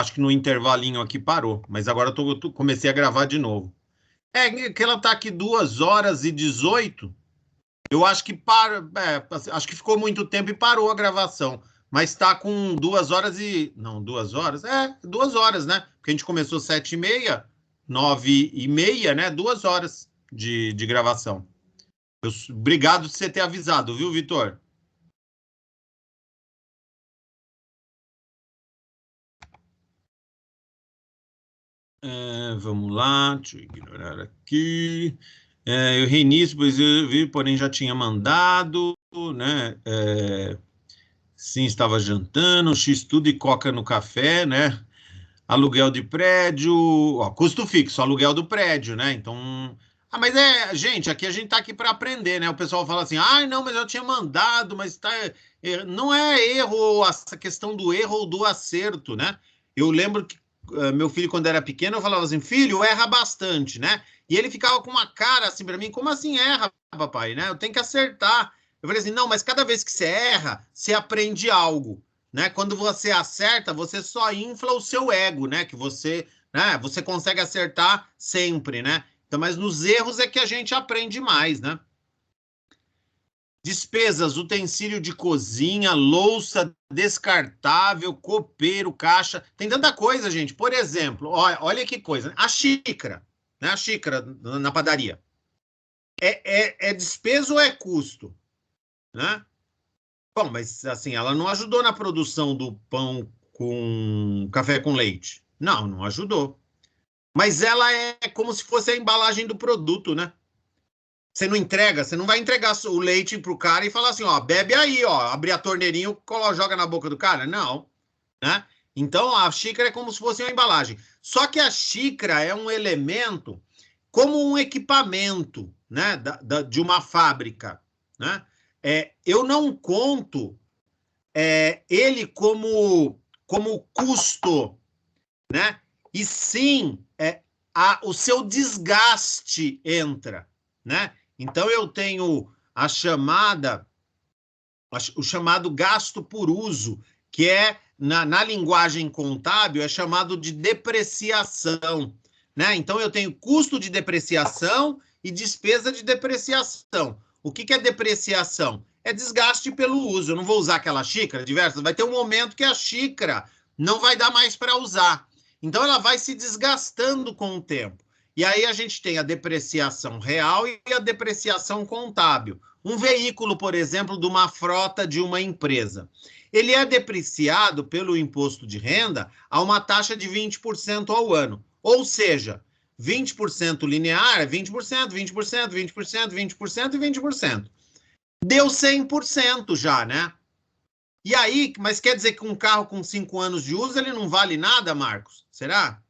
acho que no intervalinho aqui parou, mas agora comecei a gravar de novo. É que ela tá aqui 2h18. Eu acho que acho que ficou muito tempo e parou a gravação. Mas está com 2 horas e. Não, 2 horas? 2 horas, né? Porque a gente começou 7h30, 9h30, né? 2 horas de gravação. Obrigado por você ter avisado, viu, Vitor? Vamos lá, deixa eu ignorar aqui. O reinício, pois eu vi, porém já tinha mandado, né? Sim, estava jantando, X-tudo e coca no café, né? Aluguel de prédio, ó, custo fixo, aluguel do prédio, né? Então. Ah, mas gente, aqui a gente tá aqui para aprender, né? O pessoal fala assim, não, mas eu tinha mandado, mas tá. Não é erro, essa questão do erro ou do acerto, né? Eu lembro que meu filho, quando era pequeno, eu falava assim, filho, erra bastante, né? E ele ficava com uma cara assim para mim, como assim erra, papai, né? Eu tenho que acertar. Eu falei assim, não, mas cada vez que você erra, você aprende algo, né? Quando você acerta, você só infla o seu ego, né? Que você consegue acertar sempre, né? Então, mas nos erros é que a gente aprende mais, né? Despesas, utensílio de cozinha, louça descartável, copeiro, caixa. Tem tanta coisa, gente. Por exemplo, olha que coisa. A xícara, né? A xícara na padaria. É despesa ou é custo, né? Bom, mas assim, ela não ajudou na produção do pão com café com leite. Não, não ajudou. Mas ela é como se fosse a embalagem do produto, né? Você não entrega, você não vai entregar o leite pro cara e falar assim, ó, bebe aí, ó, abrir a torneirinha, joga na boca do cara. Não, né? Então a xícara é como se fosse uma embalagem. Só que a xícara é um elemento como um equipamento, né, de uma fábrica, né? Eu não conto ele como custo, né? E sim, o seu desgaste entra, né? Então eu tenho o chamado gasto por uso, que na linguagem contábil é chamado de depreciação, né? Então eu tenho custo de depreciação e despesa de depreciação. O que é depreciação? É desgaste pelo uso. Eu não vou usar aquela xícara diversas. Vai ter um momento que a xícara não vai dar mais para usar. Então ela vai se desgastando com o tempo. E aí a gente tem a depreciação real e a depreciação contábil. Um veículo, por exemplo, de uma frota de uma empresa. Ele é depreciado pelo imposto de renda a uma taxa de 20% ao ano. Ou seja, 20% linear é 20%, 20%, 20%, 20% e 20%. Deu 100% já, né? E aí, mas quer dizer que um carro com 5 anos de uso, ele não vale nada, Marcos? Será?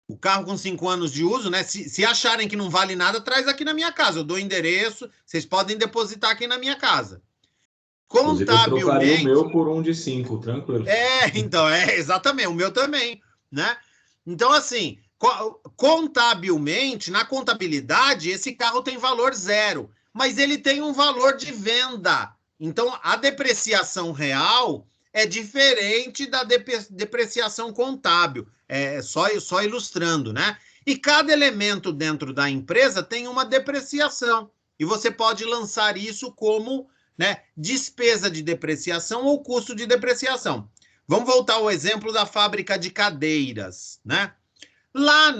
O carro com 5 anos de uso, né? Se acharem que não vale nada, traz aqui na minha casa. Eu dou o endereço, vocês podem depositar aqui na minha casa. Inclusive, eu trocaria o Contabilmente. meu por um de 5, tranquilo. Então, exatamente, o meu também, né? Então, assim, contabilmente, na contabilidade, esse carro tem valor zero, mas ele tem um valor de venda. Então, a depreciação real é diferente da depreciação contábil. Só ilustrando, né? E cada elemento dentro da empresa tem uma depreciação. E você pode lançar isso como, né, despesa de depreciação ou custo de depreciação. Vamos voltar ao exemplo da fábrica de cadeiras, né? Lá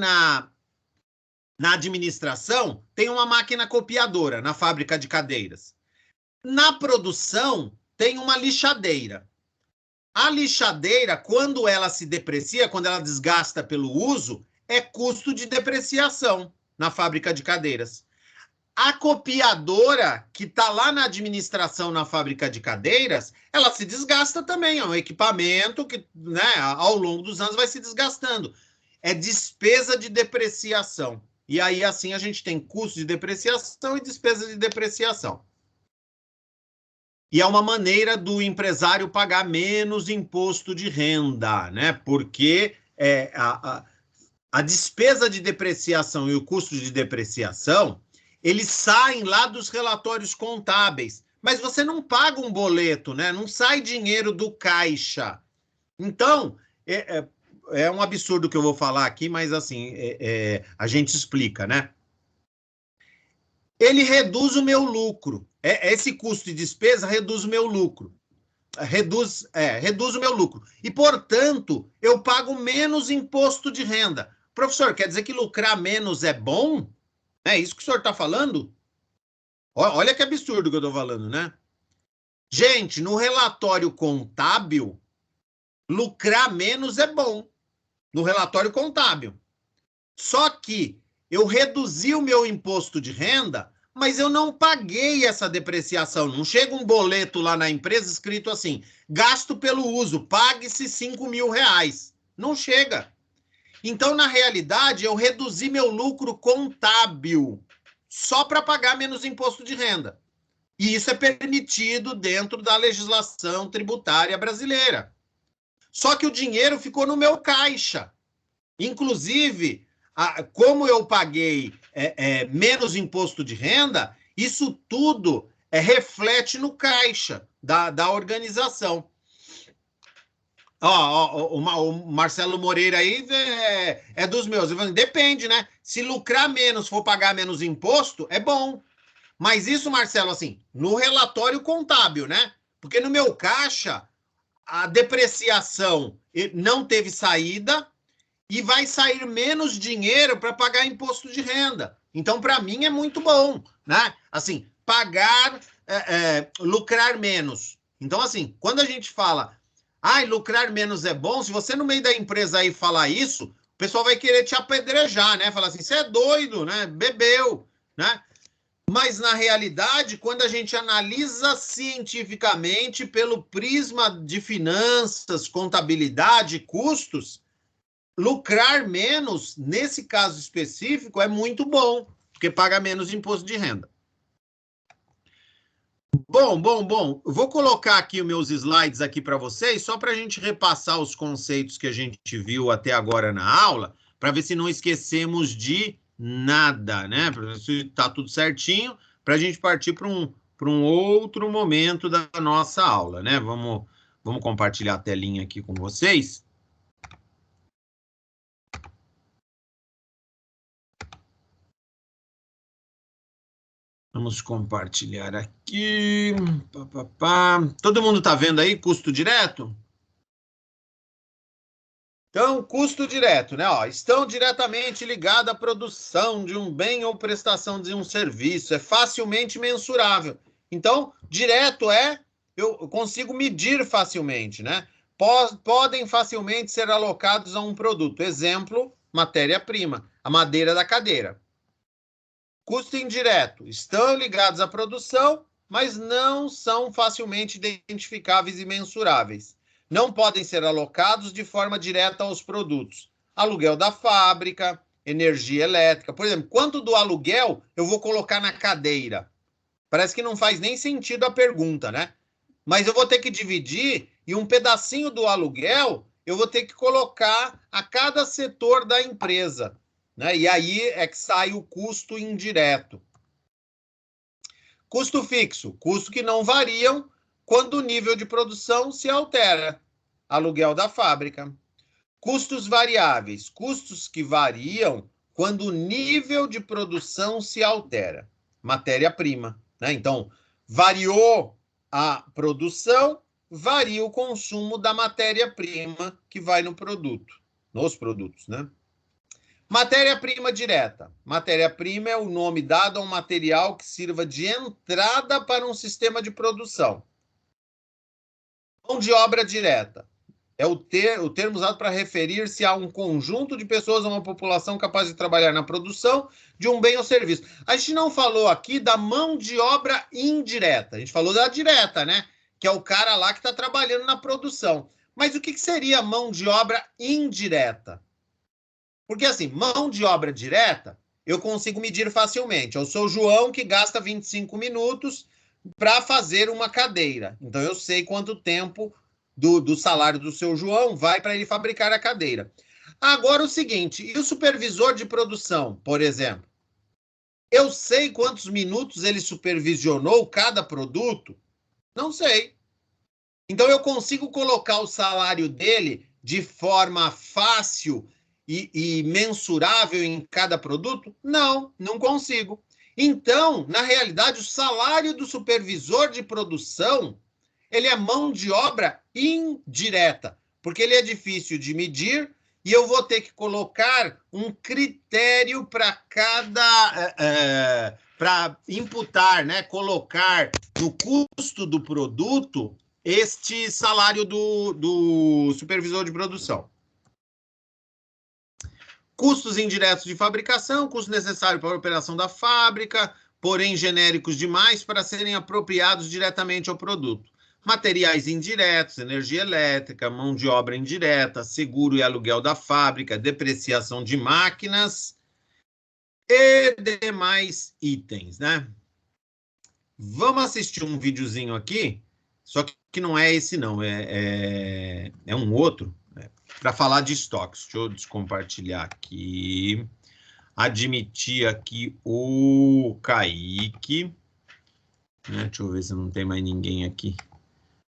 na administração tem uma máquina copiadora na fábrica de cadeiras. Na produção tem uma lixadeira. A lixadeira, quando ela se deprecia, quando ela desgasta pelo uso, é custo de depreciação na fábrica de cadeiras. A copiadora, que está lá na administração na fábrica de cadeiras, ela se desgasta também. É um equipamento que, né, ao longo dos anos vai se desgastando. É despesa de depreciação. E aí, assim, a gente tem custo de depreciação e despesa de depreciação. E é uma maneira do empresário pagar menos imposto de renda, né? Porque a despesa de depreciação e o custo de depreciação, eles saem lá dos relatórios contábeis, mas você não paga um boleto, né? Não sai dinheiro do caixa. Então, é um absurdo que eu vou falar aqui, mas assim, a gente explica, né? Ele reduz o meu lucro. Esse custo de despesa reduz o meu lucro. Reduz o meu lucro. E, portanto, eu pago menos imposto de renda. Professor, quer dizer que lucrar menos é bom? É isso que o senhor está falando? Olha que absurdo que eu estou falando, né? Gente, no relatório contábil, lucrar menos é bom. No relatório contábil. Só que eu reduzi o meu imposto de renda, mas eu não paguei essa depreciação. Não chega um boleto lá na empresa escrito assim, gasto pelo uso, pague-se 5 mil reais. Não chega. Então, na realidade, eu reduzi meu lucro contábil só para pagar menos imposto de renda. E isso é permitido dentro da legislação tributária brasileira. Só que o dinheiro ficou no meu caixa. Inclusive, como eu paguei menos imposto de renda, isso tudo reflete no caixa da organização. O Marcelo Moreira aí é dos meus. Depende, né? Se lucrar menos, for pagar menos imposto, é bom. Mas isso, Marcelo, assim, no relatório contábil, né? Porque no meu caixa, a depreciação não teve saída e vai sair menos dinheiro para pagar imposto de renda. Então, para mim, é muito bom, né? Assim, lucrar menos. Então, assim, quando a gente fala, lucrar menos é bom, se você no meio da empresa aí falar isso, o pessoal vai querer te apedrejar, né? Falar assim, você é doido, né? Bebeu, né? Mas, na realidade, quando a gente analisa cientificamente pelo prisma de finanças, contabilidade, custos, lucrar menos, nesse caso específico, é muito bom, porque paga menos imposto de renda. Bom. Vou colocar aqui os meus slides aqui para vocês, só para a gente repassar os conceitos que a gente viu até agora na aula, para ver se não esquecemos de nada, né? Para ver se está tudo certinho, para a gente partir para um outro momento da nossa aula, né? Vamos compartilhar a telinha aqui com vocês. Vamos compartilhar aqui. Todo mundo está vendo aí custo direto? Então, custo direto, né? Estão diretamente ligados à produção de um bem ou prestação de um serviço. É facilmente mensurável. Então, direto eu consigo medir facilmente, né? Podem facilmente ser alocados a um produto. Exemplo, matéria-prima, a madeira da cadeira. Custo indireto, estão ligados à produção, mas não são facilmente identificáveis e mensuráveis. Não podem ser alocados de forma direta aos produtos. Aluguel da fábrica, energia elétrica. Por exemplo, quanto do aluguel eu vou colocar na cadeira? Parece que não faz nem sentido a pergunta, né? Mas eu vou ter que dividir e um pedacinho do aluguel eu vou ter que colocar a cada setor da empresa. Né? E aí é que sai o custo indireto. Custo fixo, custo que não variam quando o nível de produção se altera. Aluguel da fábrica. Custos variáveis, custos que variam quando o nível de produção se altera. Matéria-prima. Né? Então, variou a produção, varia o consumo da matéria-prima que vai no produto, nos produtos, né? Matéria-prima direta. Matéria-prima é o nome dado a um material que sirva de entrada para um sistema de produção. Mão de obra direta. É o termo usado para referir-se a um conjunto de pessoas, a uma população capaz de trabalhar na produção de um bem ou serviço. A gente não falou aqui da mão de obra indireta. A gente falou da direta, né? Que é o cara lá que está trabalhando na produção. Mas o que seria mão de obra indireta? Porque, assim, mão de obra direta, eu consigo medir facilmente. Eu sou o João que gasta 25 minutos para fazer uma cadeira. Então, eu sei quanto tempo do salário do seu João vai para ele fabricar a cadeira. Agora, o seguinte, e o supervisor de produção, por exemplo? Eu sei quantos minutos ele supervisionou cada produto? Não sei. Então, eu consigo colocar o salário dele de forma fácil e mensurável em cada produto? Não, não consigo. Então, na realidade, o salário do supervisor de produção, ele é mão de obra indireta, porque ele é difícil de medir e eu vou ter que colocar um critério para cada... para imputar, né, colocar no custo do produto este salário do supervisor de produção. Custos indiretos de fabricação, custo necessário para a operação da fábrica, porém genéricos demais para serem apropriados diretamente ao produto. Materiais indiretos, energia elétrica, mão de obra indireta, seguro e aluguel da fábrica, depreciação de máquinas e demais itens, né? Vamos assistir um videozinho aqui, só que não é esse não, é um outro, né, para falar de estoques. Deixa eu descompartilhar aqui, admitir aqui o Kaique, né? Deixa eu ver se não tem mais ninguém aqui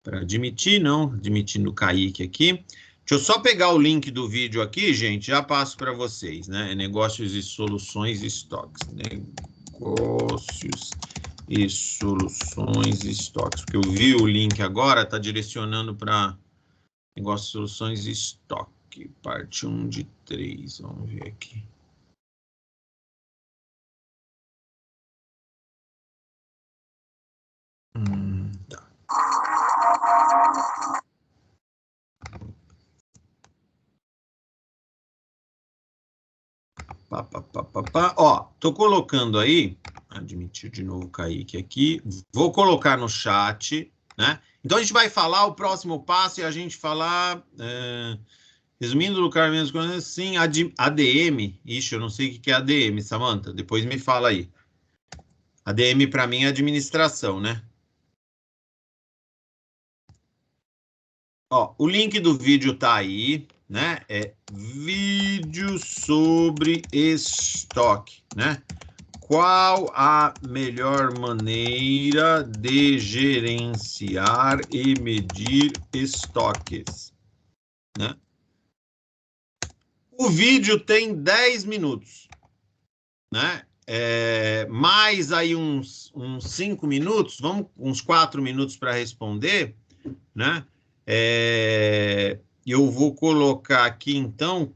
para admitir, não, admitindo o Kaique aqui. Deixa eu só pegar o link do vídeo aqui, gente, já passo para vocês, né? Negócios e soluções e estoques. Negócios e soluções e estoques. Porque eu vi o link agora, está direcionando para negócios, soluções e estoque. Parte 1 de 3. Vamos ver aqui. Tá. Ó, tô colocando aí, admitir de novo o Kaique aqui, vou colocar no chat, né? Então a gente vai falar o próximo passo e a gente falar, resumindo, Lucar menos coisa, sim, ADM, ixi, eu não sei o que é ADM, Samantha, depois me fala aí. ADM para mim é administração, né? Ó, o link do vídeo tá aí, né? É vídeo sobre estoque, né? Qual a melhor maneira de gerenciar e medir estoques, né? O vídeo tem 10 minutos, né? Mais aí uns 5 minutos, vamos uns 4 minutos para responder, né? Eu vou colocar aqui, então,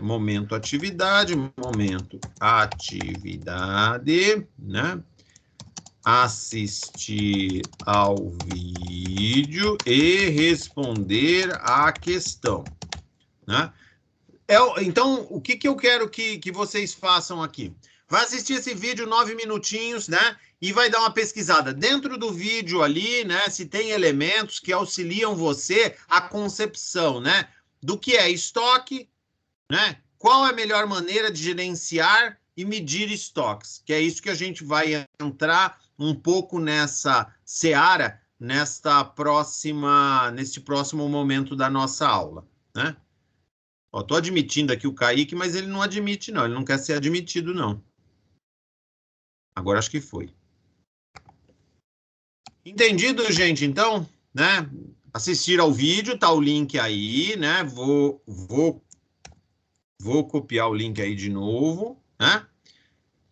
momento atividade, né? Assistir ao vídeo e responder à questão, né? Então, o que eu quero que vocês façam aqui? Vai assistir esse vídeo 9 minutinhos, né? E vai dar uma pesquisada dentro do vídeo ali, né? Se tem elementos que auxiliam você a concepção, né? Do que é estoque, né? Qual é a melhor maneira de gerenciar e medir estoques? Que é isso que a gente vai entrar um pouco nessa seara, neste próximo momento da nossa aula, né? Estou admitindo aqui o Kaique, mas ele não admite, não. Ele não quer ser admitido, não. Agora acho que foi. Entendido, gente? Então, né? Assistir ao vídeo, tá o link aí, né? Vou copiar o link aí de novo, né?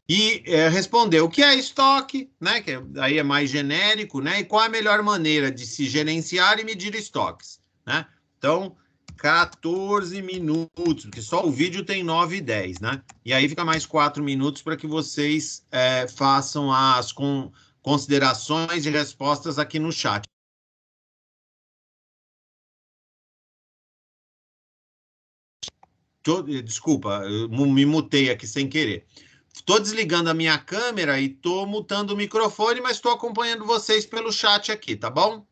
E responder o que é estoque, né? Que aí é mais genérico, né? E qual a melhor maneira de se gerenciar e medir estoques, né? Então, 14 minutos, porque só o vídeo tem 9 e 10, né? E aí fica mais 4 minutos para que vocês façam as considerações e respostas aqui no chat. Desculpa, eu me mutei aqui sem querer. Estou desligando a minha câmera e estou mutando o microfone, mas estou acompanhando vocês pelo chat aqui, tá bom?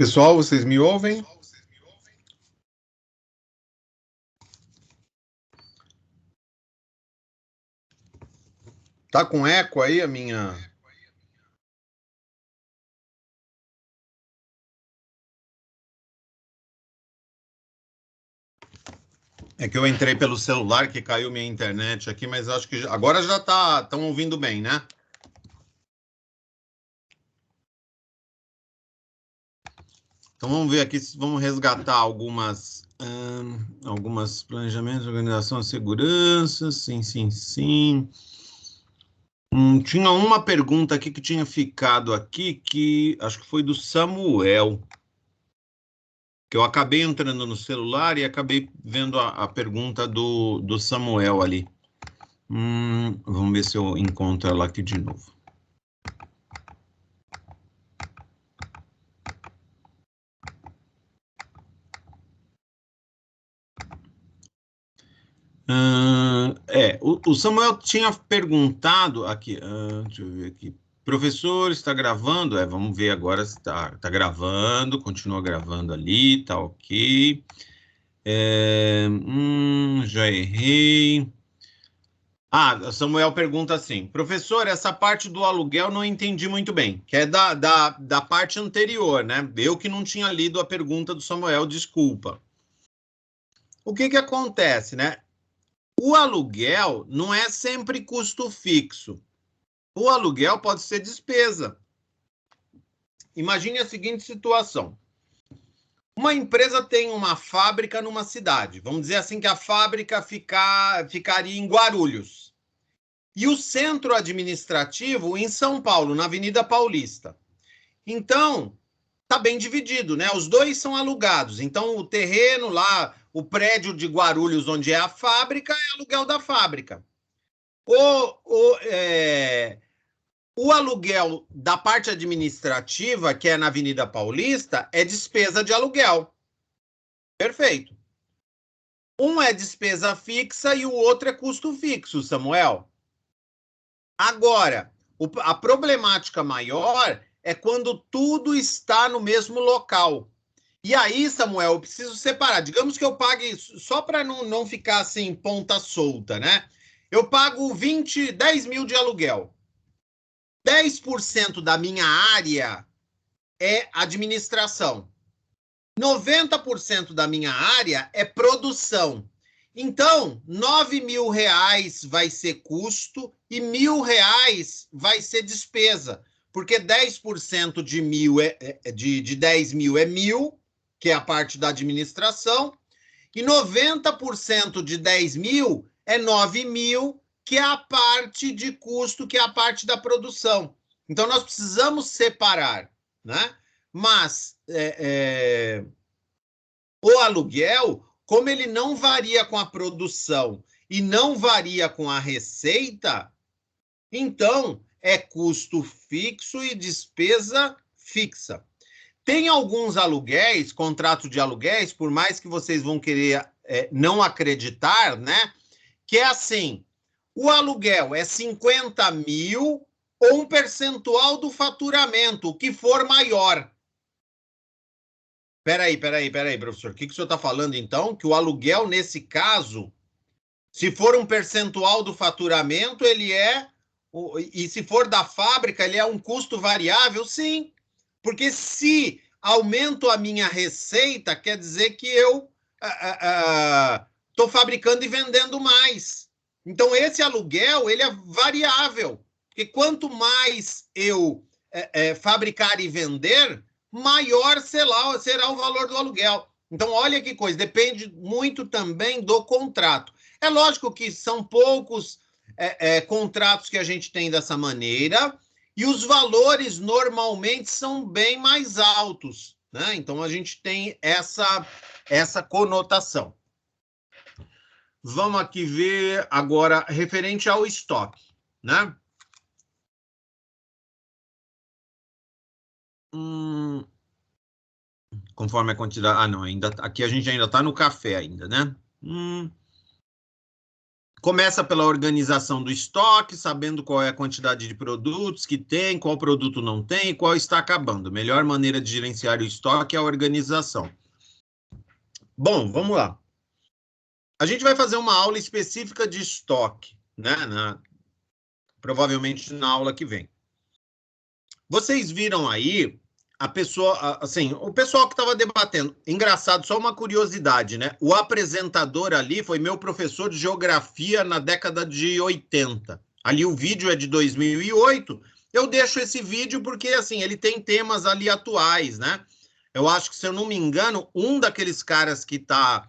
Pessoal, vocês me ouvem? Tá com eco aí a minha... É que eu entrei pelo celular, que caiu minha internet aqui, mas acho que agora já estão ouvindo bem, né? Então vamos ver aqui, vamos resgatar algumas planejamentos, organização, segurança, sim. Tinha uma pergunta aqui que tinha ficado aqui, que acho que foi do Samuel, que eu acabei entrando no celular e acabei vendo a pergunta do Samuel ali. Vamos ver se eu encontro ela aqui de novo. O Samuel tinha perguntado aqui, deixa eu ver aqui. Professor, está gravando? Vamos ver agora se está gravando, continua gravando ali, tá ok. Já errei. Samuel pergunta assim, professor, essa parte do aluguel não entendi muito bem, que é da parte anterior, né? Eu que não tinha lido a pergunta do Samuel, desculpa. O que acontece, né? O aluguel não é sempre custo fixo. O aluguel pode ser despesa. Imagine a seguinte situação. Uma empresa tem uma fábrica numa cidade. Vamos dizer assim que a fábrica ficaria em Guarulhos. E o centro administrativo em São Paulo, na Avenida Paulista. Então, está bem dividido, né? Os dois são alugados. Então, o terreno lá, o prédio de Guarulhos, onde é a fábrica, é aluguel da fábrica. O aluguel da parte administrativa, que é na Avenida Paulista, é despesa de aluguel. Perfeito. Um é despesa fixa e o outro é custo fixo, Samuel. Agora, a problemática maior é quando tudo está no mesmo local. E aí, Samuel, eu preciso separar. Digamos que eu pague, só para não ficar assim, ponta solta, né? Eu pago 10 mil de aluguel. 10% da minha área é administração. 90% da minha área é produção. Então, 9 mil reais vai ser custo e 1.000 reais vai ser despesa. Porque 10% de 10 mil é 1.000, que é a parte da administração, e 90% de 10 mil é 9 mil, que é a parte de custo, que é a parte da produção. Então, nós precisamos separar, né? Mas o aluguel, como ele não varia com a produção e não varia com a receita, então é custo fixo e despesa fixa. Tem alguns aluguéis, contrato de aluguéis, por mais que vocês vão querer não acreditar, né? Que é assim, o aluguel é 50 mil ou um percentual do faturamento, o que for maior. Peraí, professor. O que o senhor está falando, então? Que o aluguel, nesse caso, se for um percentual do faturamento, ele é... E se for da fábrica, ele é um custo variável? Sim. Porque se aumento a minha receita, quer dizer que eu estou fabricando e vendendo mais. Então, esse aluguel, ele é variável. Porque quanto mais eu fabricar e vender, maior será o valor do aluguel. Então, olha que coisa, depende muito também do contrato. É lógico que são poucos contratos que a gente tem dessa maneira, e os valores normalmente são bem mais altos, né? Então, a gente tem essa conotação. Vamos aqui ver agora, referente ao estoque, né? Conforme a quantidade... não, aqui a gente ainda está no café ainda, né? Começa pela organização do estoque, sabendo qual é a quantidade de produtos que tem, qual produto não tem e qual está acabando. A melhor maneira de gerenciar o estoque é a organização. Bom, vamos lá. A gente vai fazer uma aula específica de estoque, né? Provavelmente na aula que vem. Vocês viram aí a pessoa, assim, o pessoal que estava debatendo. Engraçado, só uma curiosidade, né? O apresentador ali foi meu professor de geografia na década de 80. Ali o vídeo é de 2008. Eu deixo esse vídeo porque, assim, ele tem temas ali atuais, né? Eu acho que, se eu não me engano, um daqueles caras que tá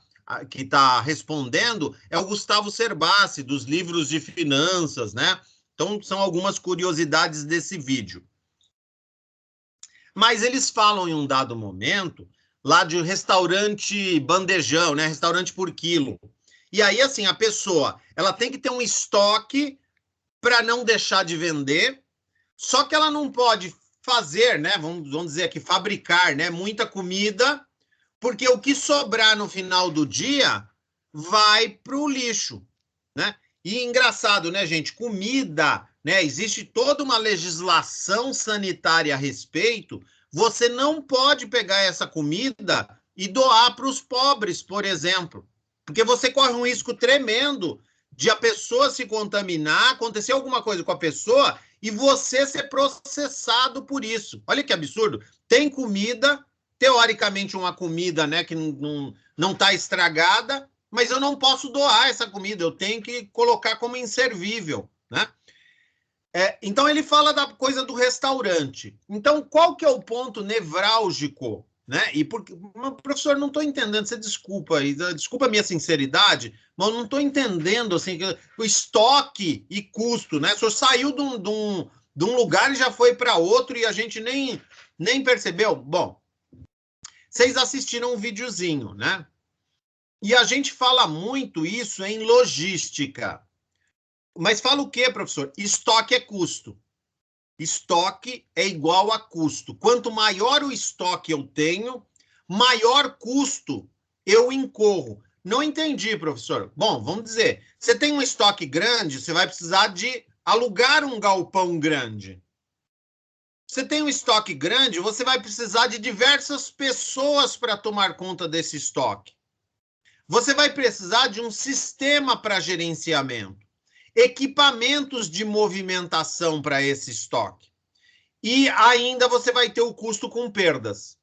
respondendo é o Gustavo Cerbasi, dos livros de finanças, né? Então, são algumas curiosidades desse vídeo. Mas eles falam em um dado momento lá de um restaurante bandejão, né? Restaurante por quilo. E aí, assim, a pessoa, ela tem que ter um estoque para não deixar de vender, só que ela não pode fazer, né? Vamos dizer aqui, fabricar, né? Muita comida, porque o que sobrar no final do dia vai para o lixo, né? E engraçado, né, gente? Comida, né? Existe toda uma legislação sanitária a respeito. Você não pode pegar essa comida e doar para os pobres, por exemplo, porque você corre um risco tremendo de a pessoa se contaminar, acontecer alguma coisa com a pessoa e você ser processado por isso. Olha que absurdo. Tem comida, teoricamente uma comida, né, que não está estragada, mas eu não posso doar essa comida, eu tenho que colocar como inservível, né? Então, ele fala da coisa do restaurante. Então, qual que é o ponto nevrálgico, né? E porque, professor, não estou entendendo, você desculpa a minha sinceridade, mas eu não estou entendendo, assim, o estoque e custo, né? O senhor saiu de um lugar e já foi para outro e a gente nem percebeu. Bom, vocês assistiram um videozinho, né? E a gente fala muito isso em logística. Mas fala o quê, professor? Estoque é custo. Estoque é igual a custo. Quanto maior o estoque eu tenho, maior custo eu incorro. Não entendi, professor. Bom, vamos dizer, você tem um estoque grande, você vai precisar de alugar um galpão grande. Você tem um estoque grande, você vai precisar de diversas pessoas para tomar conta desse estoque. Você vai precisar de um sistema para gerenciamento, equipamentos de movimentação para esse estoque. E ainda você vai ter o custo com perdas,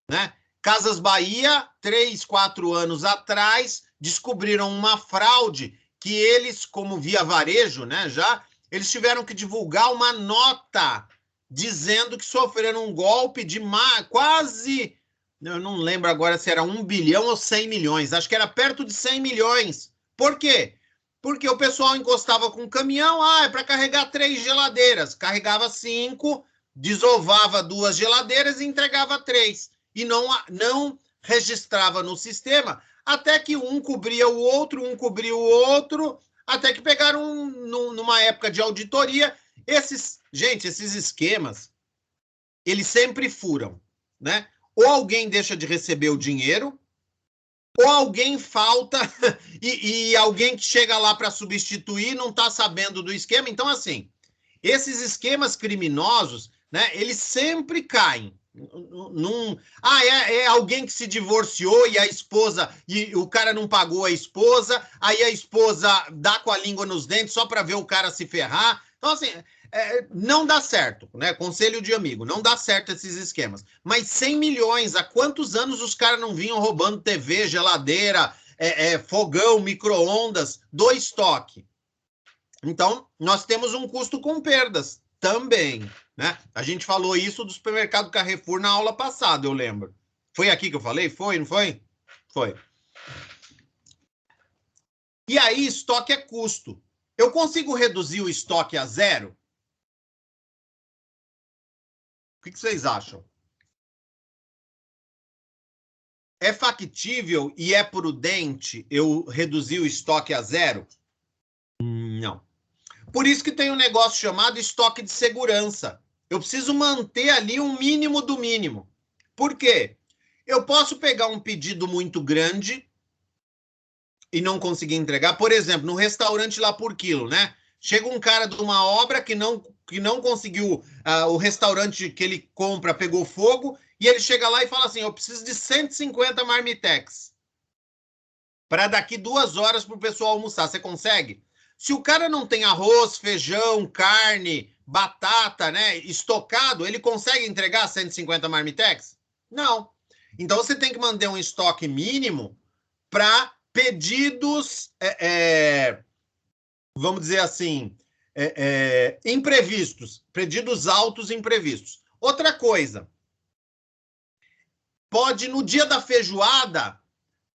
né? Casas Bahia, 3, 4 anos atrás, descobriram uma fraude que eles, como via varejo, né, eles tiveram que divulgar uma nota dizendo que sofreram um golpe de quase... Eu não lembro agora se era 1 bilhão ou 100 milhões. Acho que era perto de 100 milhões. Por quê? Porque o pessoal encostava com o caminhão, é para carregar 3 geladeiras. Carregava 5, desovava 2 geladeiras e entregava 3. E não registrava no sistema, até que um cobria o outro, até que pegaram numa época de auditoria. Esses esquemas, eles sempre furam, né? Ou alguém deixa de receber o dinheiro, ou alguém falta e alguém que chega lá para substituir não está sabendo do esquema. Então, assim, esses esquemas criminosos, né, eles sempre caem. É alguém que se divorciou e a esposa, e o cara não pagou a esposa, aí a esposa dá com a língua nos dentes só para ver o cara se ferrar. Então, assim, não dá certo, né? Conselho de amigo, não dá certo esses esquemas. Mas 100 milhões, há quantos anos os caras não vinham roubando TV, geladeira, fogão, micro-ondas do estoque? Então, nós temos um custo com perdas também, né? A gente falou isso do supermercado Carrefour na aula passada, eu lembro. Foi aqui que eu falei? Foi, não foi? Foi. E aí, estoque é custo. Eu consigo reduzir o estoque a zero? O que vocês acham? É factível e é prudente eu reduzir o estoque a zero? Não. Por isso que tem um negócio chamado estoque de segurança. Eu preciso manter ali um mínimo do mínimo. Por quê? Eu posso pegar um pedido muito grande, e não conseguir entregar, por exemplo, no restaurante lá por quilo, né? Chega um cara de uma obra que não conseguiu, o restaurante que ele compra pegou fogo, e ele chega lá e fala assim, eu preciso de 150 marmitex para daqui 2 horas para o pessoal almoçar. Você consegue? Se o cara não tem arroz, feijão, carne, batata, né, estocado, ele consegue entregar 150 marmitex? Não. Então você tem que manter um estoque mínimo para pedidos, vamos dizer assim, imprevistos, pedidos altos imprevistos. Outra coisa, pode, no dia da feijoada,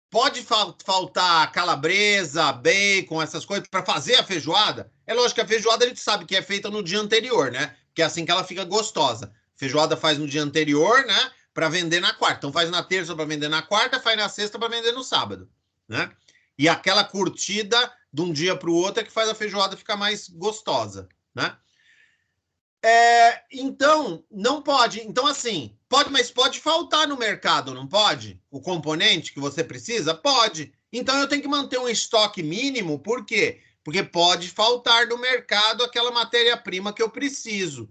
pode faltar calabresa, bacon, essas coisas, para fazer a feijoada. É lógico que a feijoada a gente sabe que é feita no dia anterior, né? Porque é assim que ela fica gostosa. Feijoada faz no dia anterior, né? Para vender na quarta. Então faz na terça para vender na quarta, faz na sexta para vender no sábado, né? E aquela curtida de um dia para o outro é que faz a feijoada ficar mais gostosa, né? Então, não pode. Então, assim, pode, mas pode faltar no mercado, não pode? O componente que você precisa? Pode. Então, eu tenho que manter um estoque mínimo, por quê? Porque pode faltar no mercado aquela matéria-prima que eu preciso.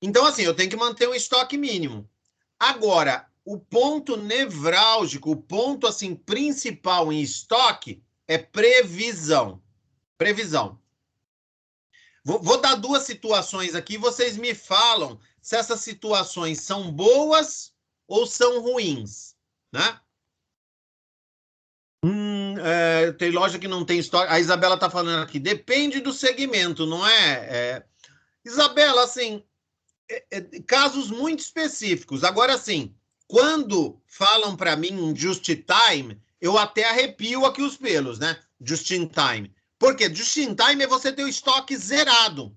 Então, assim, eu tenho que manter um estoque mínimo. Agora, o ponto nevrálgico, o ponto, assim, principal em estoque é previsão. Previsão. Vou dar 2 situações aqui, vocês me falam se essas situações são boas ou são ruins, né? Tem loja que não tem estoque. A Isabela está falando aqui, depende do segmento, não é? Isabela, assim, casos muito específicos. Agora, assim, quando falam para mim just in time, eu até arrepio aqui os pelos, né? Just in time. Por quê? Just in time é você ter o estoque zerado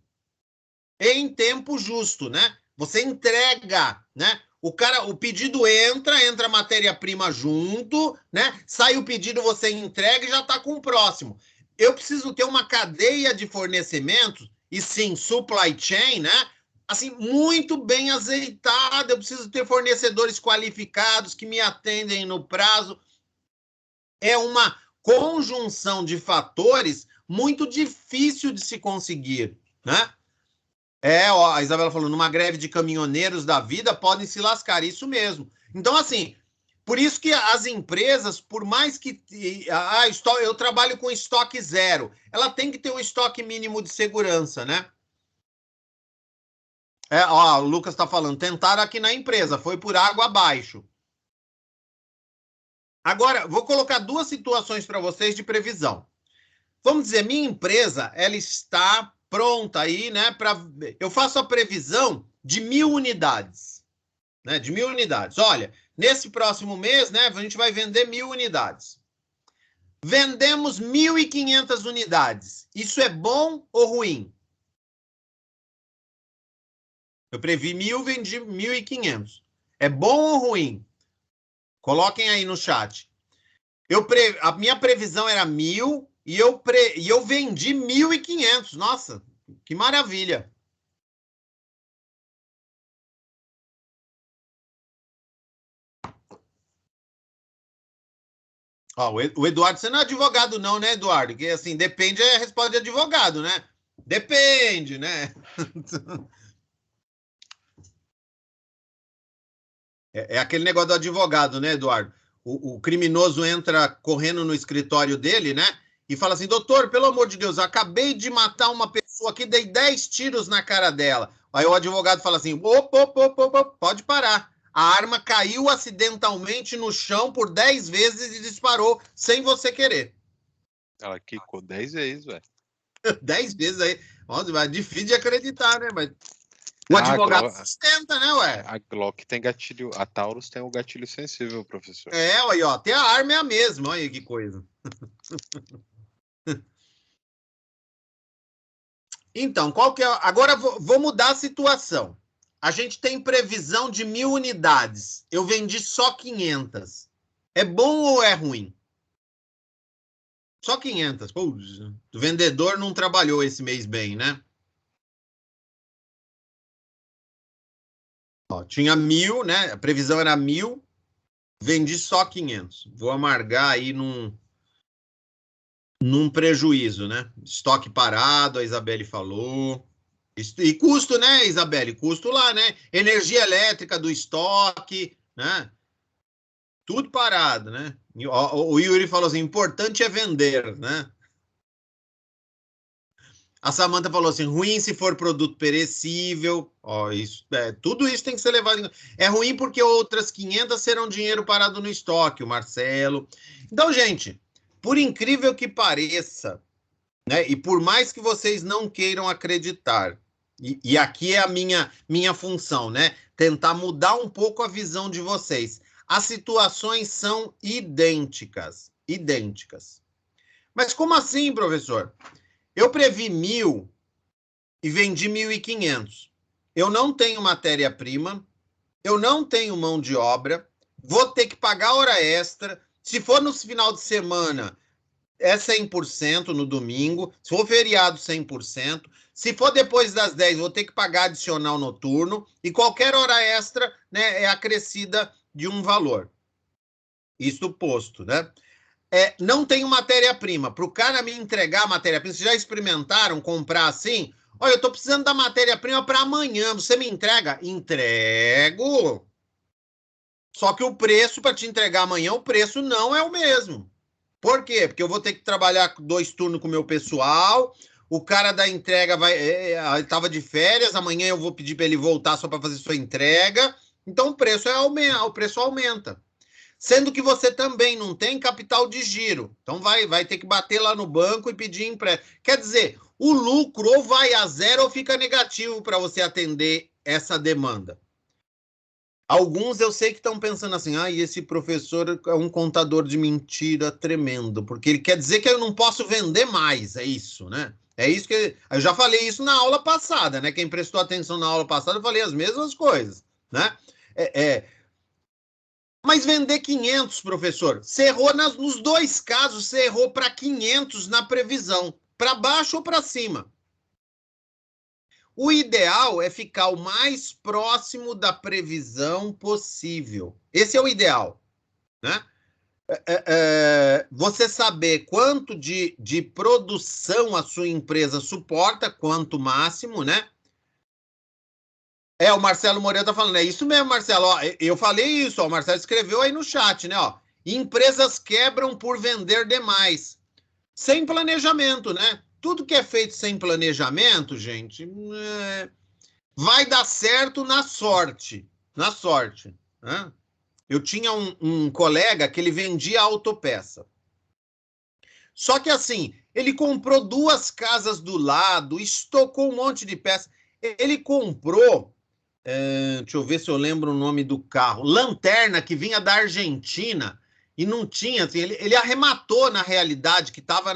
em tempo justo, né? Você entrega, né? O pedido entra a matéria-prima junto, né? Sai o pedido, você entrega e já está com o próximo. Eu preciso ter uma cadeia de fornecimento, e sim, supply chain, né? Assim, muito bem azeitada. Eu preciso ter fornecedores qualificados que me atendem no prazo. É uma conjunção de fatores muito difícil de se conseguir, né? Ó, a Isabela falou, numa greve de caminhoneiros da vida podem se lascar, isso mesmo. Então, assim, por isso que as empresas, por mais que eu trabalho com estoque zero, ela tem que ter um estoque mínimo de segurança, né? Ó, o Lucas está falando, tentaram aqui na empresa, foi por água abaixo. Agora, vou colocar 2 situações para vocês de previsão. Vamos dizer, minha empresa, ela está pronta aí, né? Eu faço a previsão de 1.000 unidades, né? De 1.000 unidades. Olha, nesse próximo mês, né? A gente vai vender 1.000 unidades. Vendemos 1.500 unidades. Isso é bom ou ruim? Eu previ 1.000, vendi 1.500. É bom ou ruim? Coloquem aí no chat. A minha previsão era 1.000 e eu vendi 1.500. Nossa, que maravilha. Ó, o Eduardo, você não é advogado não, né, Eduardo? Que assim, depende, é a resposta de advogado, né? Depende, né? É aquele negócio do advogado, né, Eduardo? O criminoso entra correndo no escritório dele, né? E fala assim, doutor, pelo amor de Deus, acabei de matar uma pessoa aqui, dei 10 tiros na cara dela. Aí o advogado fala assim, opa, pode parar. A arma caiu acidentalmente no chão por 10 vezes e disparou sem você querer. Ela quicou 10 vezes, velho. 10 vezes aí. Nossa, é difícil de acreditar, né? Mas o advogado sustenta, né, ué? A Glock tem gatilho, a Taurus tem o gatilho sensível, professor. Aí, ó, até a arma é a mesma, olha que coisa. Então, qual que é? Agora vou mudar a situação. A gente tem previsão de 1.000 unidades. Eu vendi só 500. É bom ou é ruim? Só 500. Pô, o vendedor não trabalhou esse mês bem, né? Ó, tinha 1.000, né? A previsão era 1.000. Vendi só 500. Vou amargar aí num prejuízo, né? Estoque parado, a Isabelle falou. E custo, né, Isabelle? Custo lá, né? Energia elétrica do estoque, né? Tudo parado, né? O Yuri falou assim, importante é vender, né? A Samanta falou assim, ruim se for produto perecível. Ó, isso, tudo isso tem que ser levado em... É ruim porque outras 500 serão dinheiro parado no estoque, o Marcelo. Então, gente, por incrível que pareça, né, e por mais que vocês não queiram acreditar, e aqui é a minha função, né? Tentar mudar um pouco a visão de vocês. As situações são idênticas. Idênticas. Mas como assim, professor? Eu previ 1.000 e vendi 1.500. Eu não tenho matéria-prima, eu não tenho mão de obra, vou ter que pagar hora extra. Se for no final de semana, é 100% no domingo. Se for feriado, 100%. Se for depois das 10, vou ter que pagar adicional noturno. E qualquer hora extra, né, é acrescida de um valor. Isso posto, né? Não tenho matéria-prima. Para o cara me entregar a matéria-prima, vocês já experimentaram comprar assim? Olha, eu estou precisando da matéria-prima para amanhã. Você me entrega? Entrego. Só que o preço para te entregar amanhã, o preço não é o mesmo. Por quê? Porque eu vou ter que trabalhar 2 turnos com o meu pessoal. O cara da entrega ele estava de férias. Amanhã eu vou pedir para ele voltar só para fazer sua entrega. Então o preço aumenta. Sendo que você também não tem capital de giro. Então vai ter que bater lá no banco e pedir empréstimo. Quer dizer, o lucro ou vai a zero ou fica negativo para você atender essa demanda. Alguns eu sei que estão pensando assim, esse professor é um contador de mentira tremendo, porque ele quer dizer que eu não posso vender mais, é isso, né? É isso que... Eu já falei isso na aula passada, né? Quem prestou atenção na aula passada, eu falei as mesmas coisas, né? Mas vender 500, professor, você errou nos 2 casos, você errou para 500 na previsão, para baixo ou para cima. O ideal é ficar o mais próximo da previsão possível. Esse é o ideal, né? Você saber quanto de produção a sua empresa suporta, quanto máximo, né? O Marcelo Moreira tá falando, é isso mesmo, Marcelo. Ó, eu falei isso, ó, o Marcelo escreveu aí no chat, né? Ó, empresas quebram por vender demais. Sem planejamento, né? Tudo que é feito sem planejamento, gente, vai dar certo na sorte. Na sorte. Né? Eu tinha um colega que ele vendia autopeça. Só que assim, ele comprou 2 casas do lado, estocou um monte de peça. Ele comprou... deixa eu ver se eu lembro o nome do carro. Lanterna, que vinha da Argentina e não tinha. Assim, ele arrematou, na realidade, que estava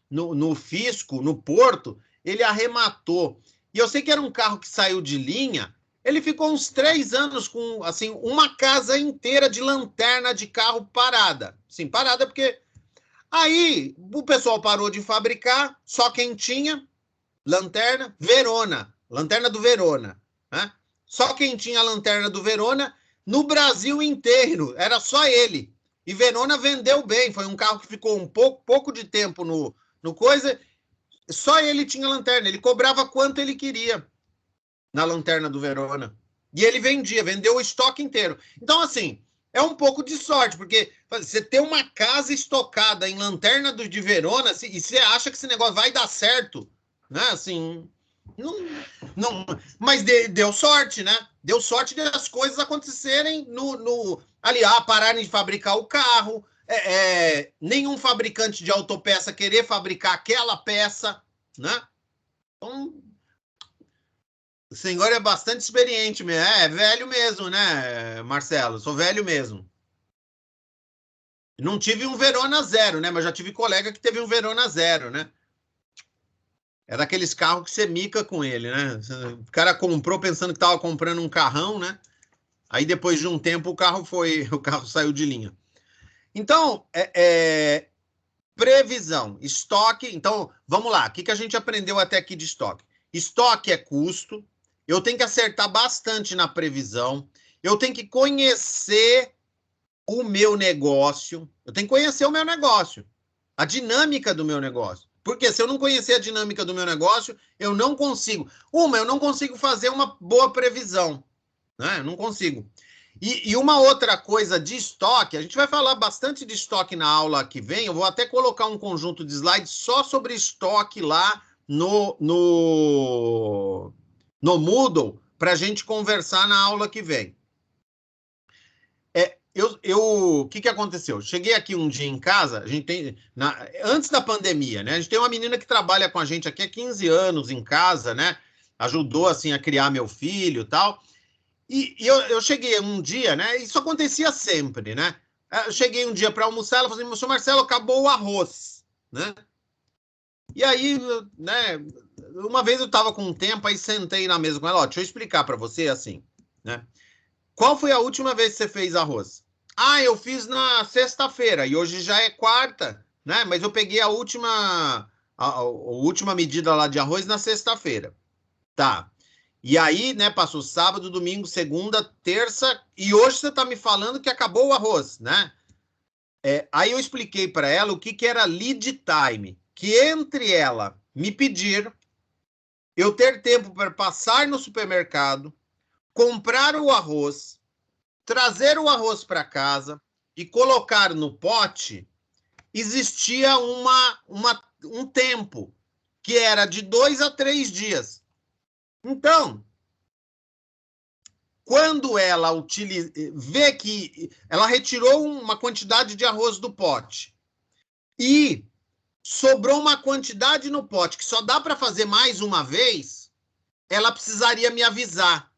no fisco, no porto, ele arrematou. E eu sei que era um carro que saiu de linha. Ele ficou uns 3 anos com assim, uma casa inteira de lanterna de carro parada. Sim, parada porque... Aí o pessoal parou de fabricar, só quem tinha lanterna, Verona. Lanterna do Verona, né? Só quem tinha a lanterna do Verona no Brasil inteiro, era só ele. E Verona vendeu bem, foi um carro que ficou um pouco de tempo no coisa, só ele tinha lanterna, ele cobrava quanto ele queria na lanterna do Verona. E ele vendeu o estoque inteiro. Então, assim, é um pouco de sorte, porque você tem uma casa estocada em lanterna de Verona e você acha que esse negócio vai dar certo, né? Assim... Não, mas deu sorte, né? Deu sorte de as coisas acontecerem ali, pararem de fabricar o carro, nenhum fabricante de autopeça querer fabricar aquela peça, né? Então, o senhor é bastante experiente mesmo, é velho mesmo, né, Marcelo? Sou velho mesmo. Não tive um Verona 0, né? Mas já tive colega que teve um Verona 0, né? É daqueles carros que você mica com ele, né? O cara comprou pensando que estava comprando um carrão, né? Aí depois de um tempo o carro saiu de linha. Então, previsão, estoque. Então, vamos lá. O que a gente aprendeu até aqui de estoque? Estoque é custo. Eu tenho que acertar bastante na previsão. Eu tenho que conhecer o meu negócio, eu tenho que conhecer o meu negócio, a dinâmica do meu negócio. Porque se eu não conhecer a dinâmica do meu negócio, eu não consigo. Eu não consigo fazer uma boa previsão, né? Eu não consigo. E uma outra coisa de estoque, a gente vai falar bastante de estoque na aula que vem, eu vou até colocar um conjunto de slides só sobre estoque lá no Moodle, para a gente conversar na aula que vem. O que aconteceu? Cheguei aqui um dia em casa, a gente tem, antes da pandemia, né? A gente tem uma menina que trabalha com a gente aqui há 15 anos em casa, né? Ajudou, assim, a criar meu filho e tal. E eu cheguei um dia, né? Isso acontecia sempre, né? Eu cheguei um dia para almoçar, ela falou assim, "Seu Marcelo, acabou o arroz", né? E aí, né? Uma vez eu estava com um tempo, aí sentei na mesa com ela, ó, deixa eu explicar para você assim, né? Qual foi a última vez que você fez arroz? Ah, eu fiz na sexta-feira, e hoje já é quarta, né? Mas eu peguei a última medida lá de arroz na sexta-feira. Tá. E aí, né, passou sábado, domingo, segunda, terça, e hoje você tá me falando que acabou o arroz, né? Aí eu expliquei para ela o que era lead time, que entre ela me pedir, eu ter tempo para passar no supermercado, comprar o arroz, trazer o arroz para casa e colocar no pote, existia um tempo, que era de 2 a 3 dias. Então, quando ela vê que ela retirou uma quantidade de arroz do pote e sobrou uma quantidade no pote que só dá para fazer mais uma vez, ela precisaria me avisar.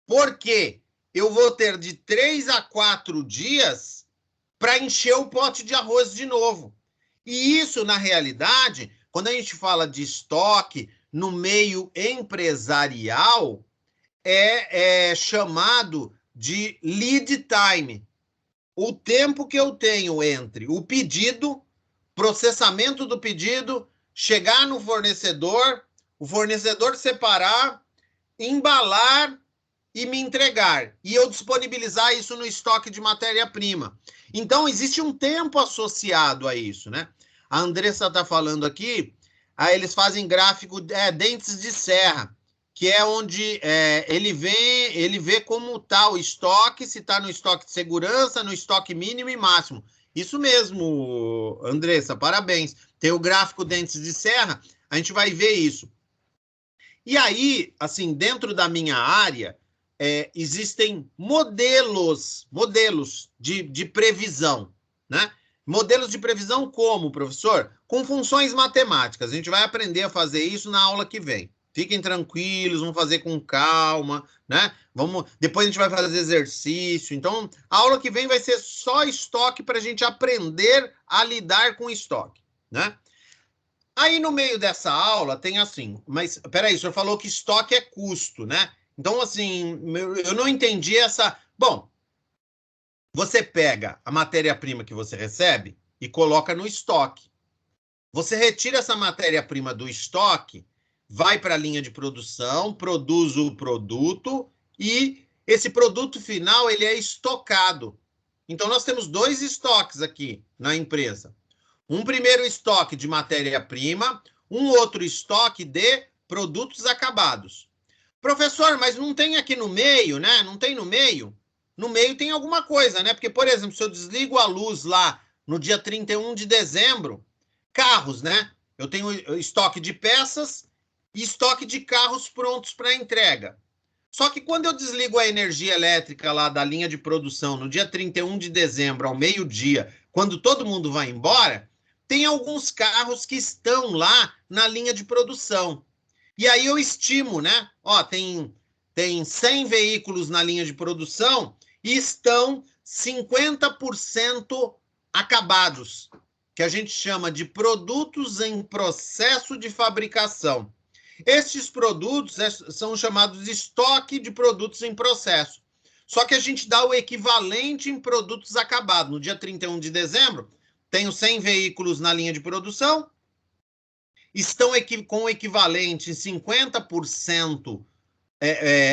Porque eu vou ter de 3 a 4 dias para encher o pote de arroz de novo. E isso, na realidade, quando a gente fala de estoque no meio empresarial, é chamado de lead time. O tempo que eu tenho entre o pedido, processamento do pedido, chegar no fornecedor, o fornecedor separar, embalar e me entregar. E eu disponibilizar isso no estoque de matéria-prima. Então, existe um tempo associado a isso, né? A Andressa está falando aqui, eles fazem gráfico dentes de serra, que é onde ele vê como está o estoque, se está no estoque de segurança, no estoque mínimo e máximo. Isso mesmo, Andressa, parabéns. Tem o gráfico dentes de serra, a gente vai ver isso. E aí, assim, dentro da minha área, existem modelos de previsão, né? Modelos de previsão como, professor? Com funções matemáticas. A gente vai aprender a fazer isso na aula que vem. Fiquem tranquilos, vamos fazer com calma, né? Depois a gente vai fazer exercício. Então, a aula que vem vai ser só estoque para a gente aprender a lidar com estoque, né? Aí, no meio dessa aula, tem assim, mas, peraí, o senhor falou que estoque é custo, né? Então, assim, eu não entendi essa... Bom, você pega a matéria-prima que você recebe e coloca no estoque. Você retira essa matéria-prima do estoque, vai para a linha de produção, produz o produto e esse produto final ele é estocado. Então, nós temos 2 estoques aqui na empresa. Um primeiro estoque de matéria-prima, um outro estoque de produtos acabados. Professor, mas não tem aqui no meio, né? Não tem no meio? No meio tem alguma coisa, né? Porque, por exemplo, se eu desligo a luz lá no dia 31 de dezembro, carros, né? Eu tenho estoque de peças e estoque de carros prontos para entrega. Só que quando eu desligo a energia elétrica lá da linha de produção no dia 31 de dezembro, ao meio-dia, quando todo mundo vai embora, tem alguns carros que estão lá na linha de produção. E aí eu estimo, né? Ó, tem 100 veículos na linha de produção e estão 50% acabados, que a gente chama de produtos em processo de fabricação. Estes produtos são chamados de estoque de produtos em processo. Só que a gente dá o equivalente em produtos acabados. No dia 31 de dezembro, tenho 100 veículos na linha de produção, estão com o equivalente em 50%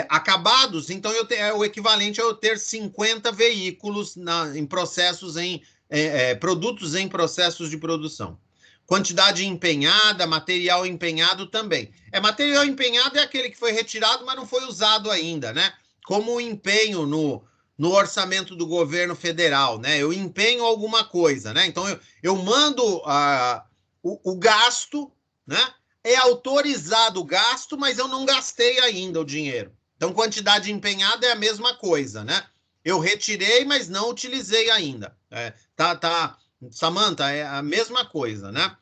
acabados, então é o equivalente a eu ter 50 veículos em processos, produtos em processos de produção. Quantidade empenhada, material empenhado também. Material empenhado é aquele que foi retirado, mas não foi usado ainda, né? Como o empenho no orçamento do governo federal, né? Eu empenho alguma coisa, né? Então, eu mando o gasto, né? É autorizado o gasto, mas eu não gastei ainda o dinheiro. Então, quantidade empenhada é a mesma coisa, né? Eu retirei, mas não utilizei ainda. Samantha, é a mesma coisa, né?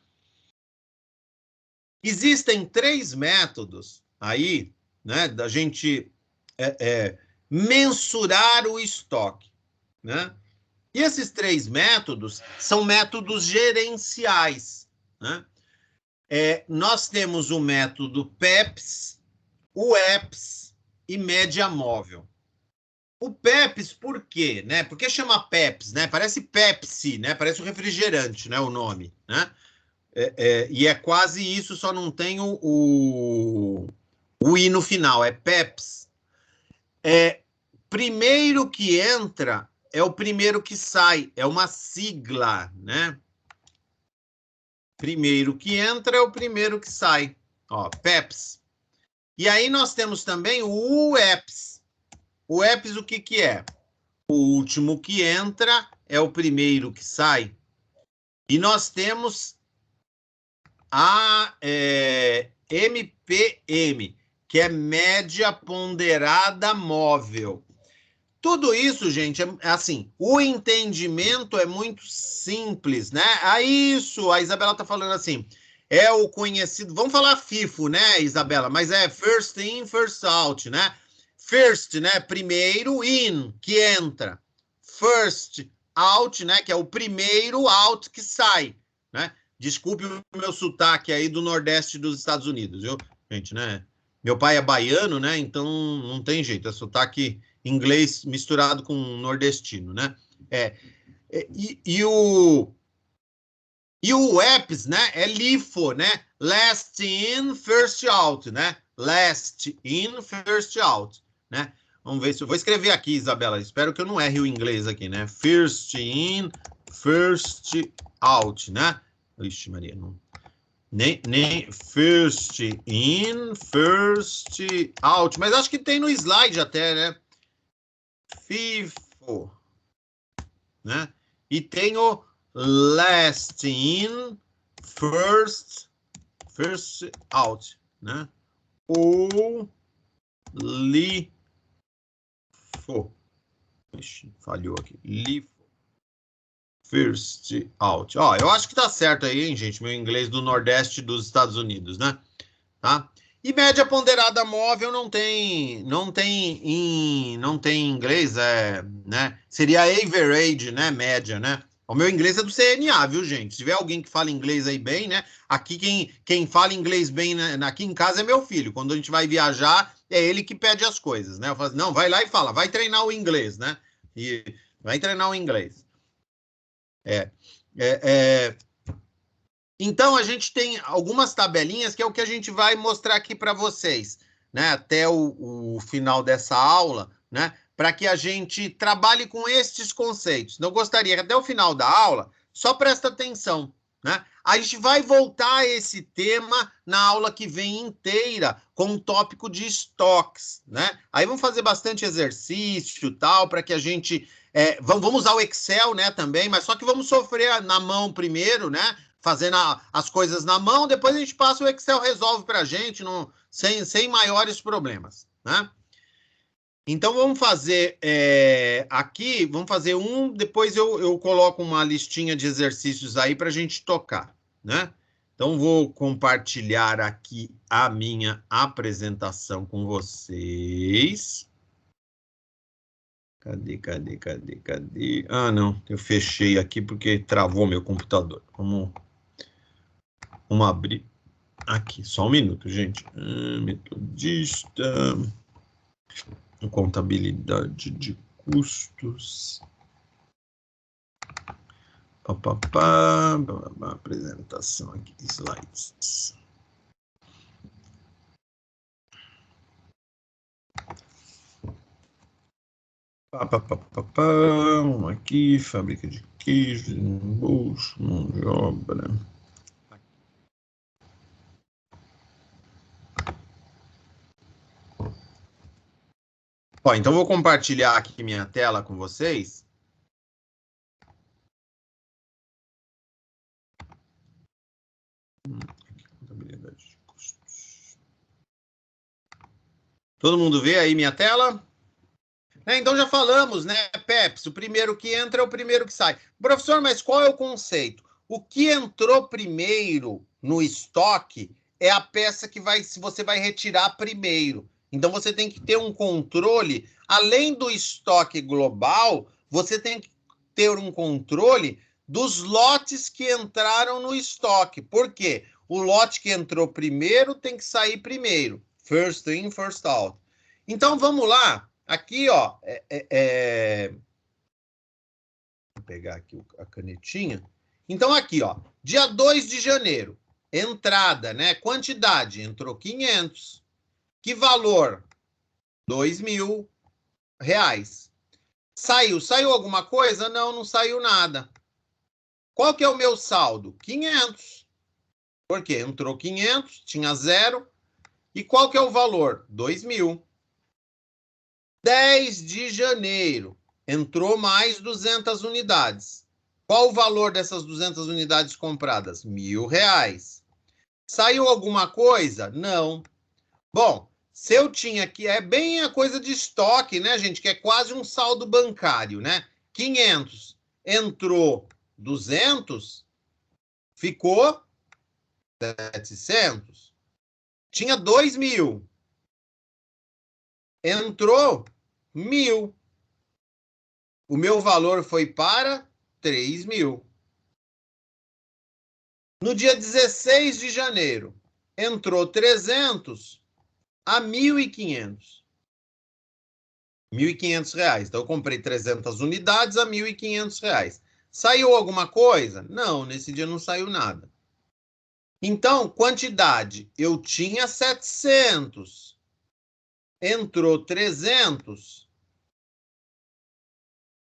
Existem 3 métodos aí, né, da gente mensurar o estoque, né? E esses 3 métodos são métodos gerenciais, né? Nós temos o método PEPS, o EPS e média móvel. O PEPS, por quê? Né? Por que chama PEPS? Né? Parece Pepsi, né? Parece um refrigerante, né? O nome, né? E é quase isso, só não tem o I no final, é PEPS. Primeiro que entra é o primeiro que sai, é uma sigla, né? Primeiro que entra é o primeiro que sai, ó, PEPS. E aí nós temos também o UEPS. O EPS, o que é? O último que entra é o primeiro que sai. E nós temos a MPM, que é média ponderada móvel. Tudo isso, gente, é assim, o entendimento é muito simples, né? Isso, a Isabela está falando assim, é o conhecido, vamos falar FIFO, né, Isabela? Mas é first in, first out, né? First, né, primeiro, in, que entra. First, out, né, que é o primeiro out que sai, né? Desculpe o meu sotaque aí do Nordeste dos Estados Unidos, viu? Gente, né? Meu pai é baiano, né? Então não tem jeito, é sotaque inglês misturado com nordestino, né? E o EPS, né? É LIFO, né? Last in, first out, né? Last in, first out, né? Vamos ver se eu vou escrever aqui, Isabela. Espero que eu não erre o inglês aqui, né? First in, first out, né? Ixi, Maria, não. Nem first in, first out. Mas acho que tem no slide até, né? FIFO, né? E tem o last in, first out, né? O LIFO. Ixi, falhou aqui. LIFO. First out. Ó, eu acho que tá certo aí, hein, gente? Meu inglês do Nordeste dos Estados Unidos, né? Tá? E média ponderada móvel não tem em inglês, né? Seria average, né? Média, né? O meu inglês é do CNA, viu, gente? Se tiver alguém que fala inglês aí bem, né? Aqui quem fala inglês bem, né, aqui em casa é meu filho. Quando a gente vai viajar, é ele que pede as coisas, né? Eu falo, não, vai lá e fala, vai treinar o inglês, né? E vai treinar o inglês. Então, a gente tem algumas tabelinhas que é o que a gente vai mostrar aqui para vocês, né? Até o final dessa aula, né? Para que a gente trabalhe com estes conceitos. Eu gostaria que até o final da aula, só presta atenção, né? A gente vai voltar a esse tema na aula que vem inteira, com o tópico de estoques, né? Aí vamos fazer bastante exercício, tal, para que a gente... vamos usar o Excel, né, também, mas só que vamos sofrer na mão primeiro, né? Fazendo as coisas na mão, depois a gente passa, o Excel resolve para a gente, sem maiores problemas, né? Então, vamos fazer aqui, vamos fazer depois eu coloco uma listinha de exercícios aí para a gente tocar, né? Então, vou compartilhar aqui a minha apresentação com vocês. Cadê? Ah, não, eu fechei aqui porque travou meu computador. Vamos abrir aqui, só um minuto, gente. Metodista, contabilidade de custos. Apresentação aqui, slides. Aqui, fábrica de queijo, embolso, mão de obra. Ó, então vou compartilhar aqui minha tela com vocês. Contabilidade de custos. Todo mundo vê aí minha tela? Então já falamos, né, Peps? O primeiro que entra é o primeiro que sai. Professor, mas qual é o conceito? O que entrou primeiro no estoque é a peça que você vai retirar primeiro. Então você tem que ter um controle, além do estoque global, você tem que ter um controle dos lotes que entraram no estoque. Por quê? O lote que entrou primeiro tem que sair primeiro. First in, first out. Então vamos lá. Aqui, ó, vou pegar aqui a canetinha. Então, aqui, ó, dia 2 de janeiro, entrada, né? Quantidade, entrou 500. Que valor? R$2.000. Saiu alguma coisa? Não, não saiu nada. Qual que é o meu saldo? 500. Por quê? Entrou 500, tinha 0. E qual que é o valor? 2.000. 10 de janeiro, entrou mais 200 unidades. Qual o valor dessas 200 unidades compradas? R$1.000. Saiu alguma coisa? Não. Bom, se eu tinha aqui, é bem a coisa de estoque, né, gente? Que é quase um saldo bancário, né? 500, entrou 200, ficou 700. Tinha 2.000. Entrou 1.000. O meu valor foi para 3.000. No dia 16 de janeiro, entrou 300 a 1.500. R$1.500. Então, eu comprei 300 unidades a R$1.500. Saiu alguma coisa? Não, nesse dia não saiu nada. Então, quantidade, eu tinha 700. Entrou 300.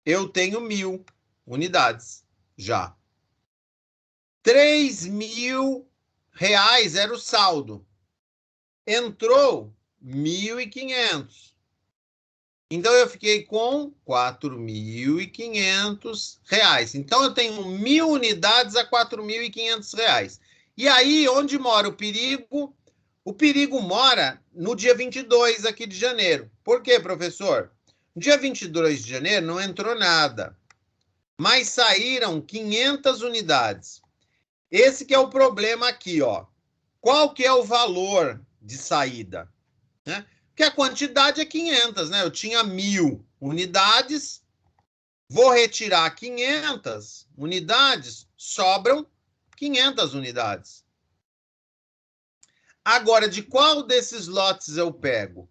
Eu tenho 1.000 unidades já. R$3.000 era o saldo. Entrou 1.500. Então, eu fiquei com R$4.500. Então, eu tenho 1.000 unidades a R$4.500. E aí, onde mora o perigo? O perigo mora no dia 22 aqui de janeiro. Por quê, professor? No dia 22 de janeiro não entrou nada, mas saíram 500 unidades. Esse que é o problema aqui, ó. Qual que é o valor de saída? Né? Porque a quantidade é 500, né? Eu tinha 1.000 unidades, vou retirar 500 unidades, sobram 500 unidades. Agora, de qual desses lotes eu pego?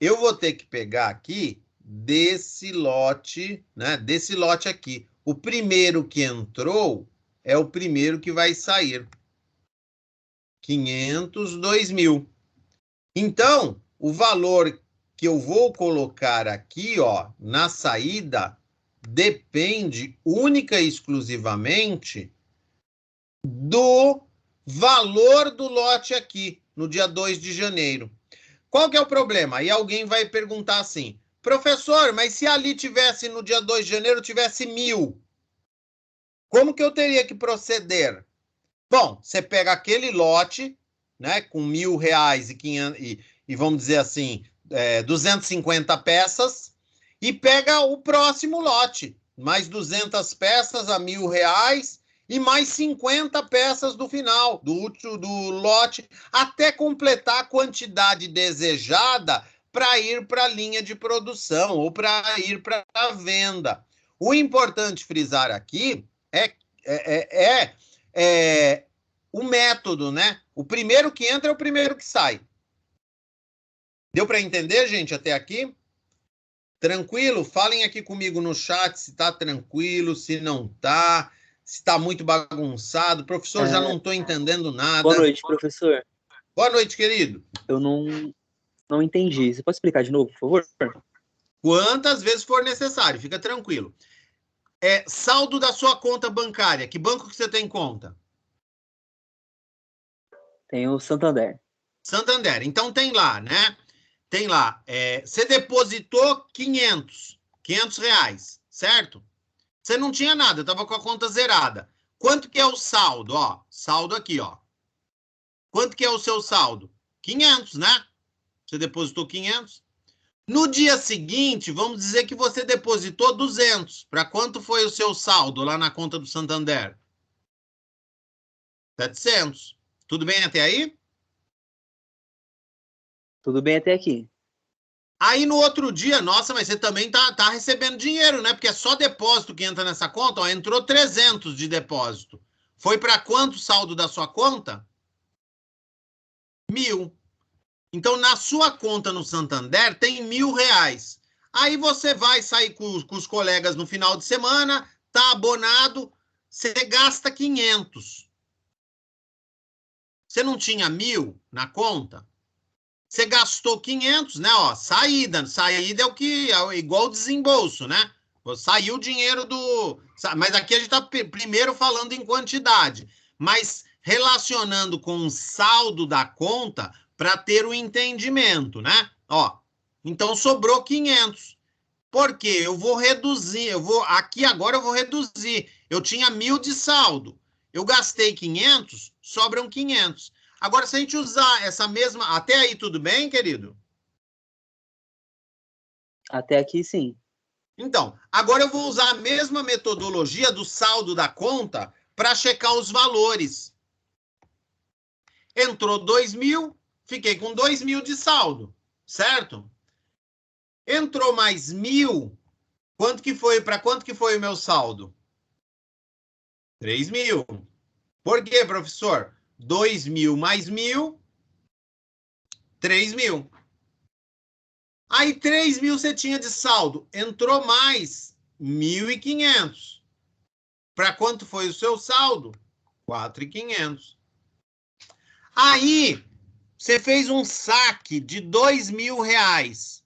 Eu vou ter que pegar aqui desse lote, né? Desse lote aqui. O primeiro que entrou é o primeiro que vai sair. 500, 2.000. Então, o valor que eu vou colocar aqui, ó, na saída, depende única e exclusivamente do valor do lote aqui, no dia 2 de janeiro. Qual que é o problema? Aí alguém vai perguntar assim, professor, mas se ali tivesse no dia 2 de janeiro, tivesse 1.000, como que eu teria que proceder? Bom, você pega aquele lote, né, com R$1.000 e vamos dizer assim, 250 peças, e pega o próximo lote, mais 200 peças a R$1.000 e mais 50 peças do final, do lote, até completar a quantidade desejada para ir para a linha de produção ou para ir para a venda. O importante frisar aqui é o método, né? O primeiro que entra é o primeiro que sai. Deu para entender, gente, até aqui? Tranquilo? Falem aqui comigo no chat se está tranquilo, se não está, se está muito bagunçado. Professor, já não estou entendendo nada. Boa noite, professor. Boa noite, querido. Eu não entendi. Você pode explicar de novo, por favor? Quantas vezes for necessário, fica tranquilo. Saldo da sua conta bancária. Que banco que você tem conta? Tem o Santander. Santander. Então tem lá, né? Tem lá. Você depositou 500 reais, certo? Você não tinha nada, estava com a conta zerada. Quanto que é o saldo? Ó, saldo aqui, ó. Quanto que é o seu saldo? 500, né? Você depositou 500. No dia seguinte, vamos dizer que você depositou 200. Para quanto foi o seu saldo lá na conta do Santander? 700. Tudo bem até aí? Tudo bem até aqui. Aí no outro dia, nossa, mas você também tá recebendo dinheiro, né? Porque é só depósito que entra nessa conta. Ó, entrou 300 de depósito. Foi para quanto o saldo da sua conta? 1.000. Então, na sua conta no Santander, tem R$1.000. Aí você vai sair com os colegas no final de semana, tá abonado, você gasta 500. Você não tinha 1.000 na conta? Você gastou 500, né? Ó, saída é o que é igual desembolso, né? Saiu o dinheiro do... Mas aqui a gente está primeiro falando em quantidade, mas relacionando com o saldo da conta para ter o entendimento, né? Ó, então sobrou 500. Por quê? Eu vou reduzir, aqui agora eu vou reduzir. Eu tinha 1.000 de saldo. Eu gastei 500, sobram 500. Agora, se a gente usar essa mesma... Até aí, tudo bem, querido? Até aqui, sim. Então, agora eu vou usar a mesma metodologia do saldo da conta para checar os valores. Entrou 2.000, fiquei com 2.000 de saldo, certo? Entrou mais 1.000, para quanto que foi o meu saldo? 3.000. Por quê, professor? 2.000 mais 1.000, 3.000. Aí 3.000 você tinha de saldo, entrou mais 1.500. Para quanto foi o seu saldo? 4.500. Aí você fez um saque de R$2.000.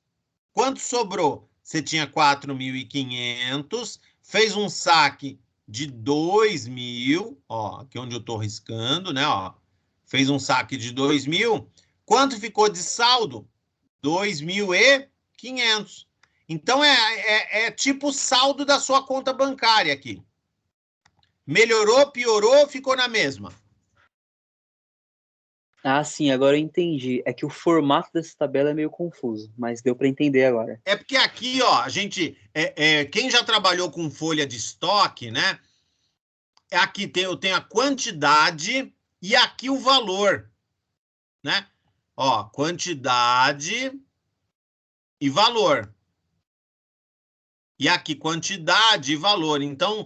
Quanto sobrou? Você tinha 4.500, fez um saque de 2.000, ó, aqui onde eu estou riscando, né? Ó, fez um saque de 2.000. Quanto ficou de saldo? 2.500. Então, é tipo o saldo da sua conta bancária aqui. Melhorou, piorou, ficou na mesma? Ah, sim, agora eu entendi. É que o formato dessa tabela é meio confuso, mas deu para entender agora. É porque aqui, ó, a gente... quem já trabalhou com folha de estoque, né? Aqui eu tenho a quantidade e aqui o valor, né? Ó, quantidade e valor. E aqui, quantidade e valor. Então,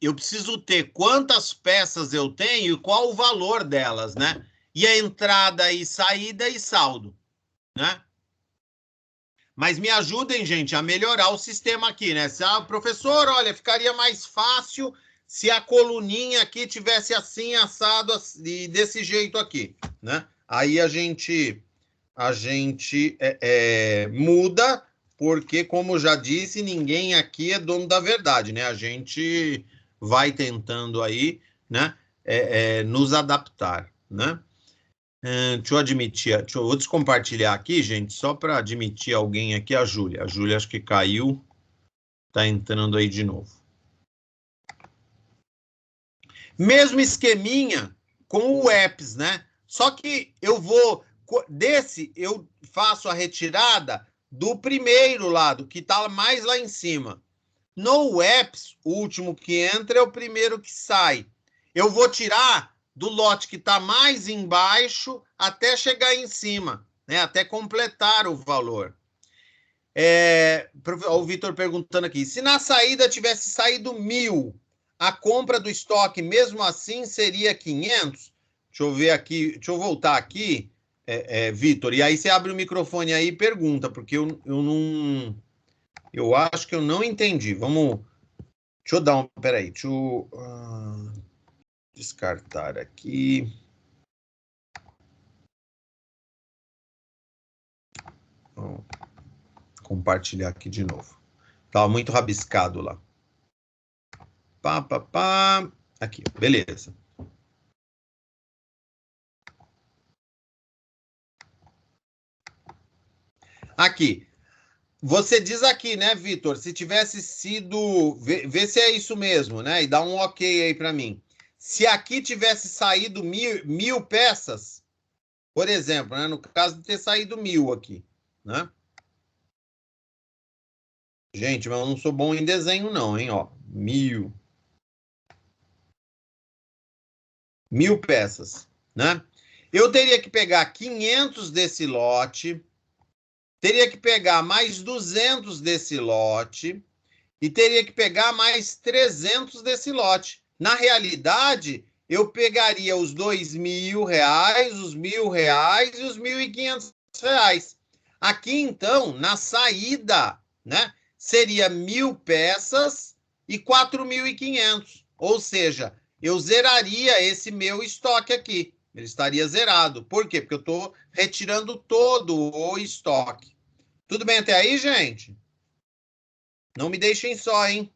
eu preciso ter quantas peças eu tenho e qual o valor delas, né? E a entrada e saída e saldo, né? Mas me ajudem, gente, a melhorar o sistema aqui, né? Professor, olha, ficaria mais fácil se a coluninha aqui tivesse assim, assado, e desse jeito aqui, né? Aí a gente muda, porque, como já disse, ninguém aqui é dono da verdade, né? A gente vai tentando aí, né? Nos adaptar, né? Deixa eu admitir, vou descompartilhar aqui, gente, só para admitir alguém aqui, a Júlia. A Júlia acho que caiu, tá entrando aí de novo. Mesmo esqueminha com o EPS, né? Só que eu faço a retirada do primeiro lado, que tá mais lá em cima. No EPS, o último que entra é o primeiro que sai. Eu vou tirar do lote que está mais embaixo até chegar em cima, né? Até completar o valor. O Vitor perguntando aqui, se na saída tivesse saído 1.000, a compra do estoque, mesmo assim, seria 500? Deixa eu ver aqui, deixa eu voltar aqui, Vitor, e aí você abre o microfone aí e pergunta, porque eu não... Eu acho que eu não entendi. Vamos... Deixa eu dar um... Peraí, deixa eu... descartar aqui. compartilhar aqui de novo. Estava muito rabiscado lá. Aqui, beleza. Aqui. Você diz aqui, né, Vitor? Se tivesse sido... Vê se é isso mesmo, né? E dá um ok aí para mim. Se aqui tivesse saído mil peças, por exemplo, né? No caso de ter saído 1000 aqui, né? Gente, mas eu não sou bom em desenho não, hein? Ó, 1000 peças, né? Eu teria que pegar 500 desse lote... Teria que pegar mais 200 desse lote e teria que pegar mais 300 desse lote. Na realidade, eu pegaria os R$ 2.000, os R$ 1.000 e os R$ 1.500. Aqui, então, na saída, né, seria 1000 peças e 4.500. Ou seja, eu zeraria esse meu estoque aqui. Ele estaria zerado. Por quê? Porque eu estou retirando todo o estoque. Tudo bem até aí, gente? Não me deixem só, hein?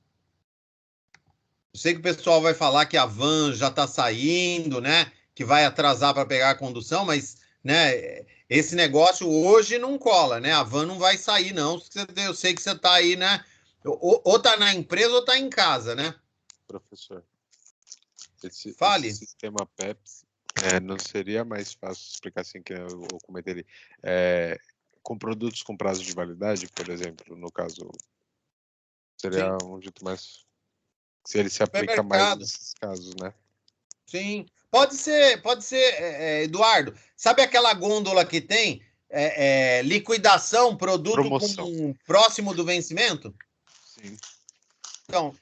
Eu sei que o pessoal vai falar que a van já está saindo, né? Que vai atrasar para pegar a condução, mas, né? Esse negócio hoje não cola, né? A van não vai sair, não. Eu sei que você está aí, né? Ou está na empresa ou está em casa, né? Professor, esse sistema PEPS não seria mais fácil explicar assim que eu comentei ali? Com produtos com prazo de validade, por exemplo, no caso, seria um jeito mais... Se ele se aplica mais nesses casos, né? Sim. Pode ser, Eduardo. Sabe aquela gôndola que tem liquidação, produto próximo do vencimento? Sim. Então,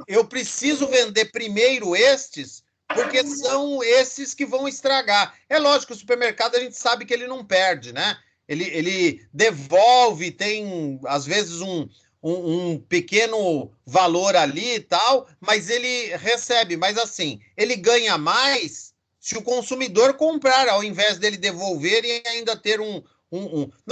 eu preciso vender primeiro estes, porque são esses que vão estragar. É lógico, o supermercado a gente sabe que ele não perde, né? Ele devolve, tem às vezes um pequeno valor ali e tal, mas ele recebe. Mas assim, ele ganha mais se o consumidor comprar, ao invés dele devolver e ainda ter não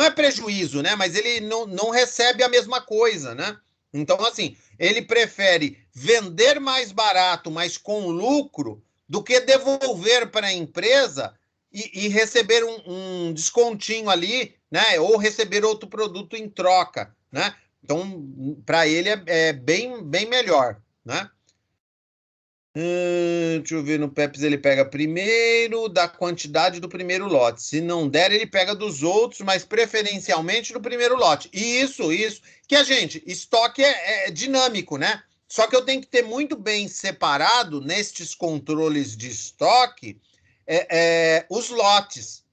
é prejuízo, né? Mas ele não recebe a mesma coisa, né? Então, assim, ele prefere vender mais barato, mas com lucro, do que devolver para a empresa e receber um descontinho ali, né? Ou receber outro produto em troca, né? Então, para ele é bem melhor, né? Deixa eu ver, no PEPS ele pega primeiro da quantidade do primeiro lote. Se não der, ele pega dos outros, mas preferencialmente do primeiro lote. Isso. Que estoque é dinâmico, né? Só que eu tenho que ter muito bem separado nestes controles de estoque os lotes.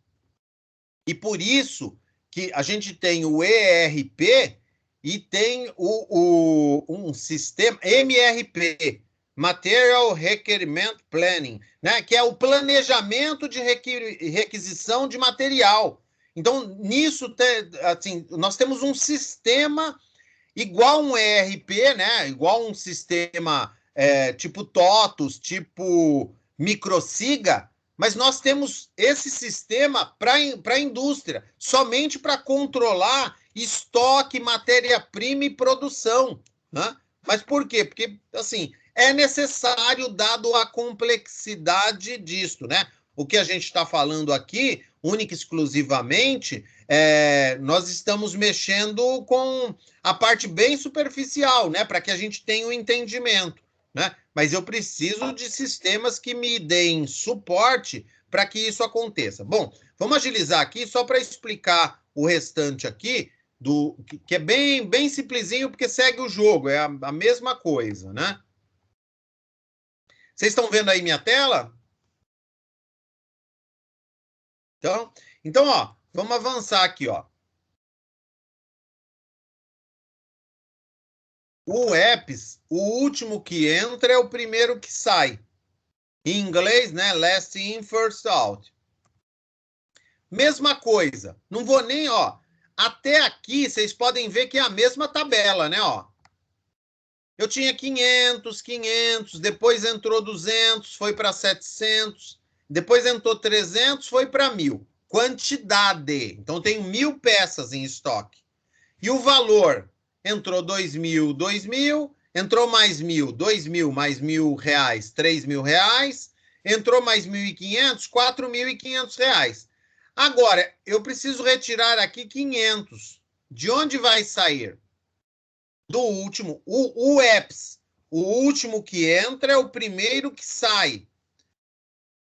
E por isso que a gente tem o ERP e tem um sistema MRP, Material Requirement Planning, né? Que é o planejamento de requisição de material. Então, nisso, assim, nós temos um sistema igual um ERP, né? Igual um sistema tipo TOTUS, tipo Microsiga, mas nós temos esse sistema para a indústria, somente para controlar estoque, matéria-prima e produção, né? Mas por quê? Porque, assim, é necessário, dado a complexidade disto, né? O que a gente está falando aqui, única e exclusivamente, nós estamos mexendo com a parte bem superficial, né? Para que a gente tenha um entendimento, né? Mas eu preciso de sistemas que me deem suporte para que isso aconteça. Bom, vamos agilizar aqui só para explicar o restante aqui, que é bem simplesinho, porque segue o jogo, é a mesma coisa, né? Vocês estão vendo aí minha tela? Então, ó, vamos avançar aqui, ó. O EPS, o último que entra é o primeiro que sai. Em inglês, né? Last in, first out. Mesma coisa. Não vou nem, ó. Até aqui, vocês podem ver que é a mesma tabela, né, ó. Eu tinha 500, depois entrou 200, foi para 700, depois entrou 300, foi para 1000. Quantidade. Então, tenho 1000 peças em estoque. E o valor entrou 2.000, 2.000, entrou mais 1.000, 2.000 mais R$1.000, R$3.000, entrou mais 1.500, R$4.500. Agora, eu preciso retirar aqui 500. De onde vai sair? Do último, o EPS. O último que entra é o primeiro que sai.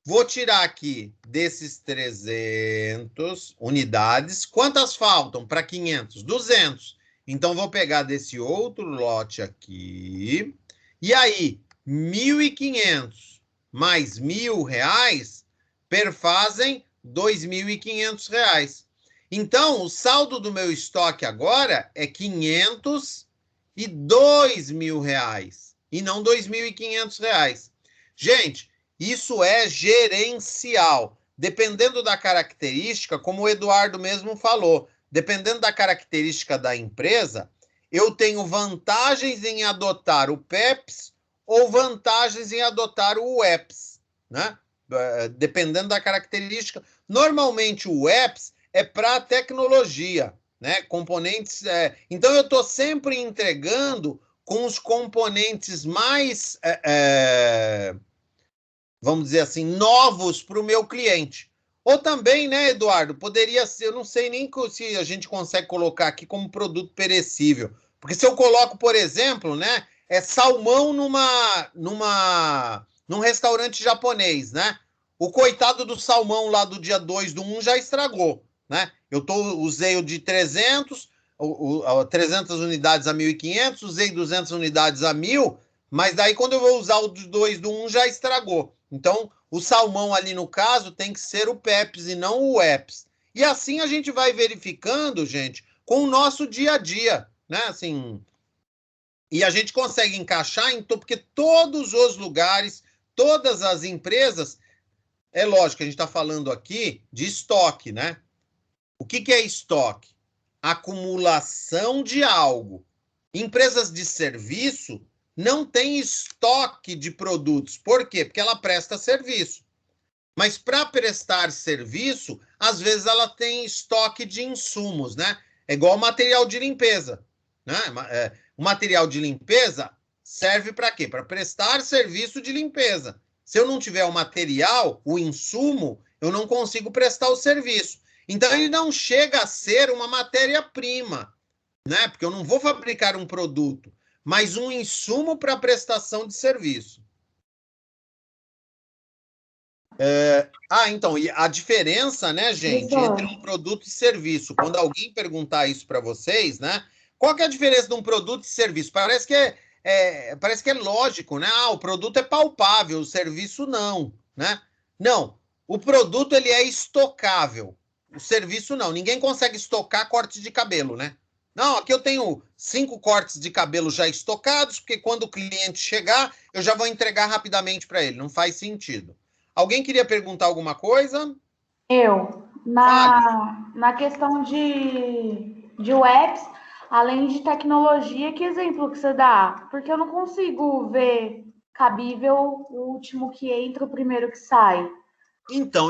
Vou tirar aqui desses 300 unidades. Quantas faltam para 500? 200. Então, vou pegar desse outro lote aqui. E aí, 1.500 mais R$1.000 perfazem R$2.500. Então, o saldo do meu estoque agora é 500 e R$2.000. E não R$2.500. Gente, isso é gerencial. Dependendo da característica, como o Eduardo mesmo falou, dependendo da característica da empresa, eu tenho vantagens em adotar o PEPS ou vantagens em adotar o EPS, né? Dependendo da característica. Normalmente o EPS é para tecnologia, né? Componentes. Então eu estou sempre entregando com os componentes mais, vamos dizer assim, novos para o meu cliente. Ou também, né, Eduardo, poderia ser, eu não sei nem se a gente consegue colocar aqui como produto perecível. Porque se eu coloco, por exemplo, né, salmão num restaurante japonês, né? O coitado do salmão lá do dia 2/1 já estragou, né? Usei o de 300 unidades a 1.500, usei 200 unidades a 1.000, mas daí quando eu vou usar o de 2/1 já estragou. Então, o salmão ali no caso tem que ser o PEPS e não o EPS. E assim a gente vai verificando, gente, com o nosso dia a dia, né? Assim, e a gente consegue encaixar porque todos os lugares, todas as empresas, é lógico que a gente está falando aqui de estoque, né? O que é estoque? Acumulação de algo. Empresas de serviço não têm estoque de produtos. Por quê? Porque ela presta serviço. Mas para prestar serviço, às vezes ela tem estoque de insumos, né? É igual material de limpeza, né? O material de limpeza serve para quê? Para prestar serviço de limpeza. Se eu não tiver o material, o insumo, eu não consigo prestar o serviço. Então, ele não chega a ser uma matéria-prima, né? Porque eu não vou fabricar um produto, mas um insumo para prestação de serviço. Então, e a diferença, né, gente, entre um produto e serviço, quando alguém perguntar isso para vocês, né? Qual que é a diferença de um produto e serviço? Parece que é lógico, né? O produto é palpável, o serviço não, né? Não, o produto ele é estocável, o serviço não. Ninguém consegue estocar cortes de cabelo, né? Não, aqui eu tenho 5 cortes de cabelo já estocados, porque quando o cliente chegar, eu já vou entregar rapidamente para ele. Não faz sentido. Alguém queria perguntar alguma coisa? Na questão de webs, além de tecnologia, que exemplo que você dá? Porque eu não consigo ver cabível o último que entra, o primeiro que sai. Então,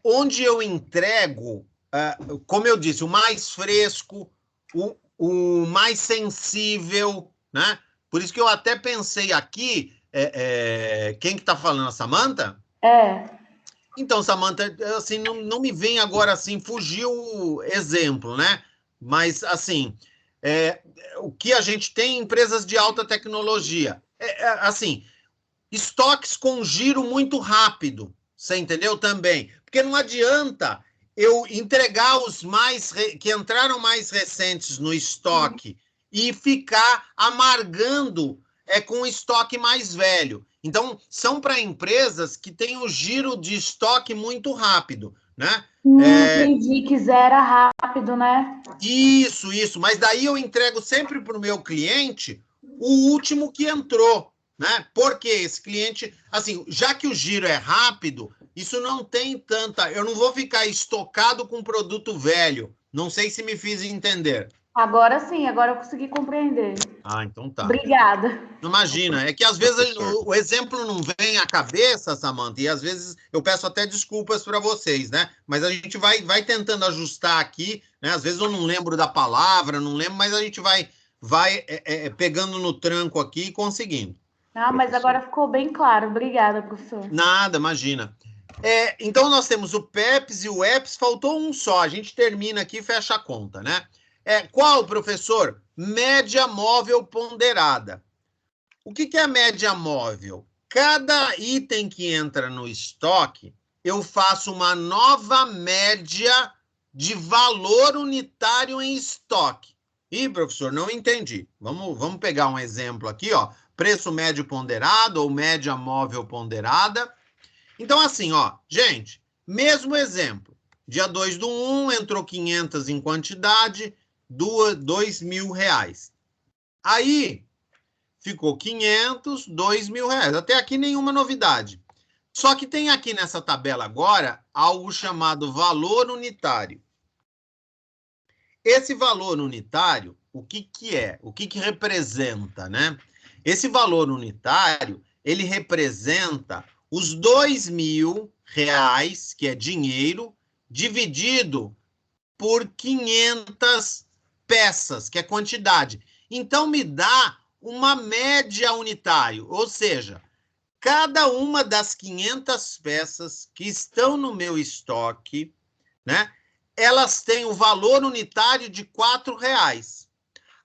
onde eu entrego, como eu disse, o mais fresco, o mais sensível, né? Por isso que eu até pensei aqui, quem que está falando, a Samantha? Então, Samantha, assim, não me vem agora assim, fugiu o exemplo, né? Mas, assim, o que a gente tem em empresas de alta tecnologia, assim, estoques com giro muito rápido, você entendeu também? Porque não adianta eu entregar os que entraram mais recentes no estoque e ficar amargando com o estoque mais velho. Então, são para empresas que têm o giro de estoque muito rápido, né? Entendi, que zera rápido, né? Isso. Mas daí eu entrego sempre para o meu cliente o último que entrou, né? Porque esse cliente, assim, já que o giro é rápido, isso não tem tanta... Eu não vou ficar estocado com produto velho. Não sei se me fiz entender. Agora sim, agora eu consegui compreender. Ah, então tá. Obrigada. Imagina, é que às vezes o exemplo não vem à cabeça, Samantha, e às vezes eu peço até desculpas para vocês, né? Mas a gente vai tentando ajustar aqui, né? Às vezes eu não lembro da palavra, não lembro, mas a gente vai pegando no tranco aqui e conseguindo. Ah, mas agora ficou bem claro. Obrigada, professor. Nada, imagina. Então nós temos o PEPs e o EPS, faltou um só. A gente termina aqui e fecha a conta, né? Qual, professor? Média móvel ponderada. O que é a média móvel? Cada item que entra no estoque, eu faço uma nova média de valor unitário em estoque. Ih, professor, não entendi. Vamos pegar um exemplo aqui, ó. Preço médio ponderado ou média móvel ponderada. Então, assim, ó, gente, mesmo exemplo. Dia 2/1, entrou 500 em quantidade, R$2.000. Aí, ficou 500, R$2.000. Até aqui nenhuma novidade. Só que tem aqui nessa tabela agora algo chamado valor unitário. Esse valor unitário, o que é? O que representa, né? Esse valor unitário, ele representa os R$2.000, que é dinheiro, dividido por 500 peças, que é quantidade. Então, me dá uma média unitário, ou seja, cada uma das 500 peças que estão no meu estoque, né, elas têm o valor unitário de R$4.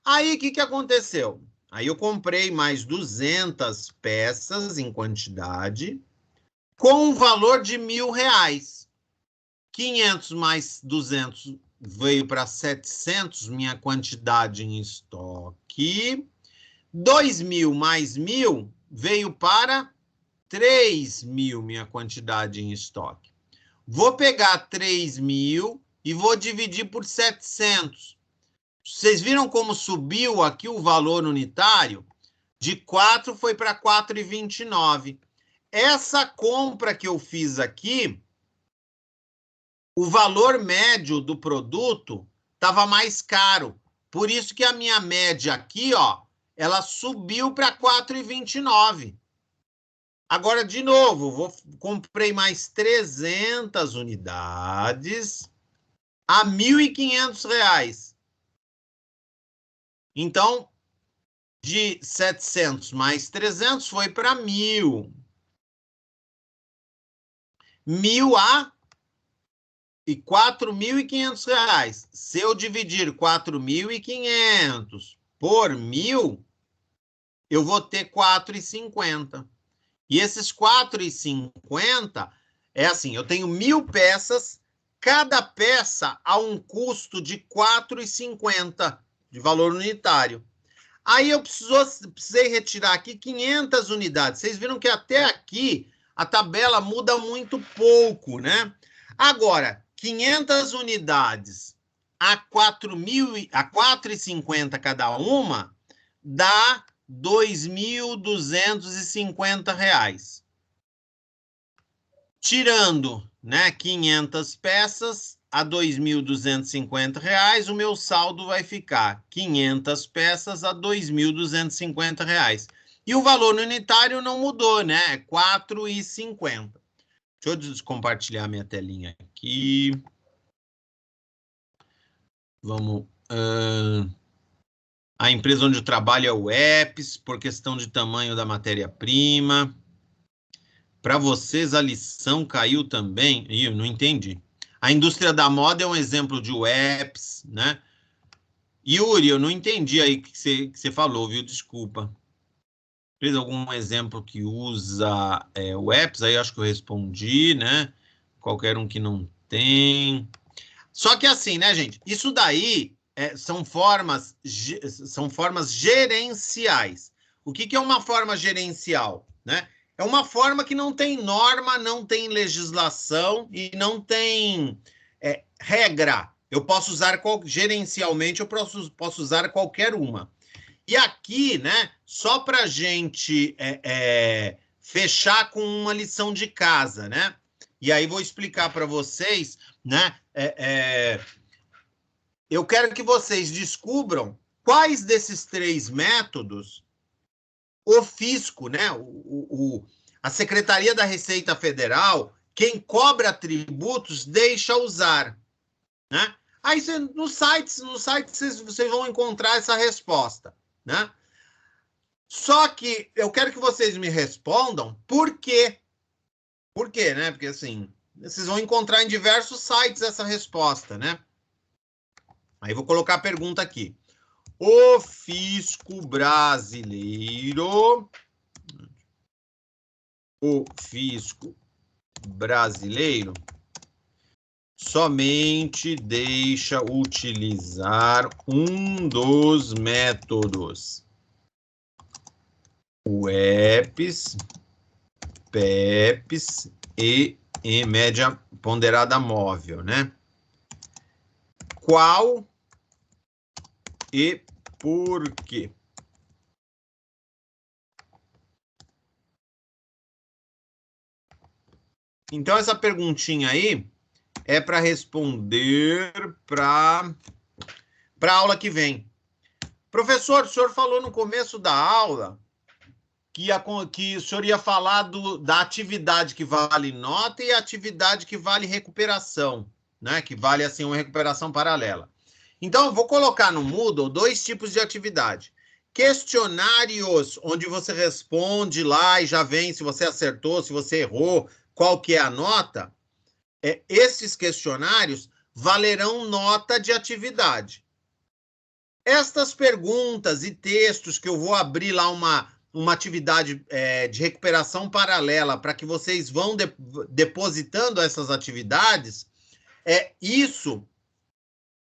Aí, o que aconteceu? Aí eu comprei mais 200 peças em quantidade, com um valor de R$1.000. 500 mais 200 veio para 700, minha quantidade em estoque. 2.000 mais 1.000 veio para 3.000, minha quantidade em estoque. Vou pegar 3.000 e vou dividir por 700. Vocês viram como subiu aqui o valor unitário? De 4 foi para 4,29. Essa compra que eu fiz aqui, o valor médio do produto estava mais caro. Por isso que a minha média aqui, ó, ela subiu para 4,29. Agora, de novo, comprei mais 300 unidades a R$1.500. Então, de 700 mais 300 foi para 1.000. 1.000 a R$4.500. Se eu dividir 4.500 por 1.000, eu vou ter 4,50. E esses 4,50 é assim, eu tenho 1.000 peças, cada peça a um custo de 4,50 de valor unitário. Aí eu precisei retirar aqui 500 unidades. Vocês viram que até aqui a tabela muda muito pouco, né? Agora, 500 unidades a R$4,50 cada uma dá R$2.250. Tirando, né, 500 peças a R$2.250, o meu saldo vai ficar 500 peças a R$2.250. E o valor unitário não mudou, né? É R$4,50. Deixa eu descompartilhar minha telinha aqui. Vamos... A empresa onde eu trabalho é o EPS, por questão de tamanho da matéria-prima. Para vocês, a lição caiu também? Ih, eu não entendi. A indústria da moda é um exemplo de EPS, né? Yuri, eu não entendi aí o que você falou, viu? Desculpa. Fez algum exemplo que usa o EPS? Aí acho que eu respondi, né? Qualquer um que não tem. Só que assim, né, gente? Isso daí são formas gerenciais. O que é uma forma gerencial, né? É uma forma que não tem norma, não tem legislação e não tem regra. Eu posso usar gerencialmente, eu posso usar qualquer uma. E aqui, né, só para a gente fechar com uma lição de casa, né? E aí vou explicar para vocês, né? eu quero que vocês descubram quais desses 3 métodos o fisco, né, a Secretaria da Receita Federal, quem cobra tributos, deixa usar, né? Aí no site vocês vão encontrar essa resposta, né? Só que eu quero que vocês me respondam por quê. Por quê, né? Porque assim, vocês vão encontrar em diversos sites essa resposta, né? Aí vou colocar a pergunta aqui. O fisco brasileiro somente deixa utilizar um dos métodos, o EPS, PEPS e média ponderada móvel, né? Qual e por quê? Então, essa perguntinha aí é para responder para a aula que vem. Professor, o senhor falou no começo da aula que o senhor ia falar da atividade que vale nota e a atividade que vale recuperação, né? Que vale, assim, uma recuperação paralela. Então, eu vou colocar no Moodle 2 tipos de atividade. Questionários, onde você responde lá e já vem se você acertou, se você errou, qual que é a nota. Esses questionários valerão nota de atividade. Estas perguntas e textos que eu vou abrir lá uma atividade de recuperação paralela para que vocês vão depositando essas atividades, isso...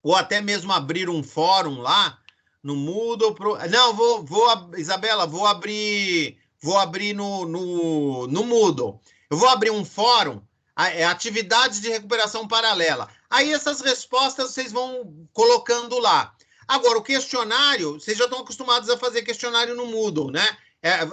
ou até mesmo abrir um fórum lá no Moodle. Não, Isabela, vou abrir no Moodle. Eu vou abrir um fórum, atividades de recuperação paralela. Aí essas respostas vocês vão colocando lá. Agora, o questionário, vocês já estão acostumados a fazer questionário no Moodle, né?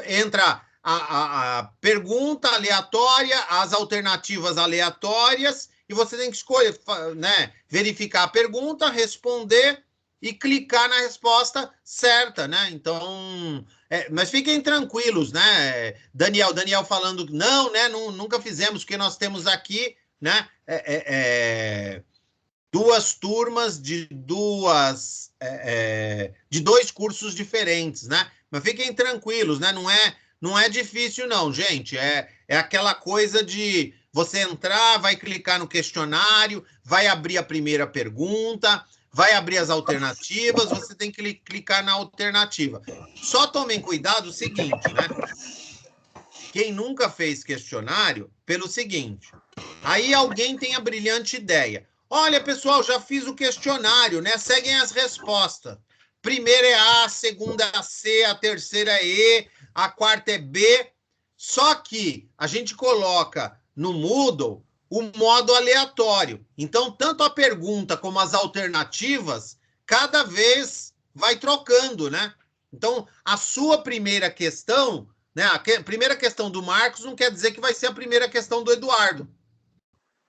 Entra a pergunta aleatória, as alternativas aleatórias, e você tem que escolher, né, verificar a pergunta, responder e clicar na resposta certa, né? Então, mas fiquem tranquilos, né? Daniel falando, não, né? Nunca fizemos, porque nós temos aqui, né? 2 turmas de 2 cursos diferentes, né? Mas fiquem tranquilos, né? Não é difícil, não, gente. É aquela coisa de você entrar, vai clicar no questionário, vai abrir a primeira pergunta, vai abrir as alternativas, você tem que clicar na alternativa. Só tomem cuidado o seguinte, né? Quem nunca fez questionário, pelo seguinte, aí alguém tem a brilhante ideia. Olha, pessoal, já fiz o questionário, né? Seguem as respostas. Primeira é A, a segunda é a C, a terceira é E, a quarta é B. Só que a gente coloca no Moodle o modo aleatório. Então, tanto a pergunta como as alternativas, cada vez vai trocando, né? Então, a sua primeira questão, né? A primeira questão do Marcos não quer dizer que vai ser a primeira questão do Eduardo.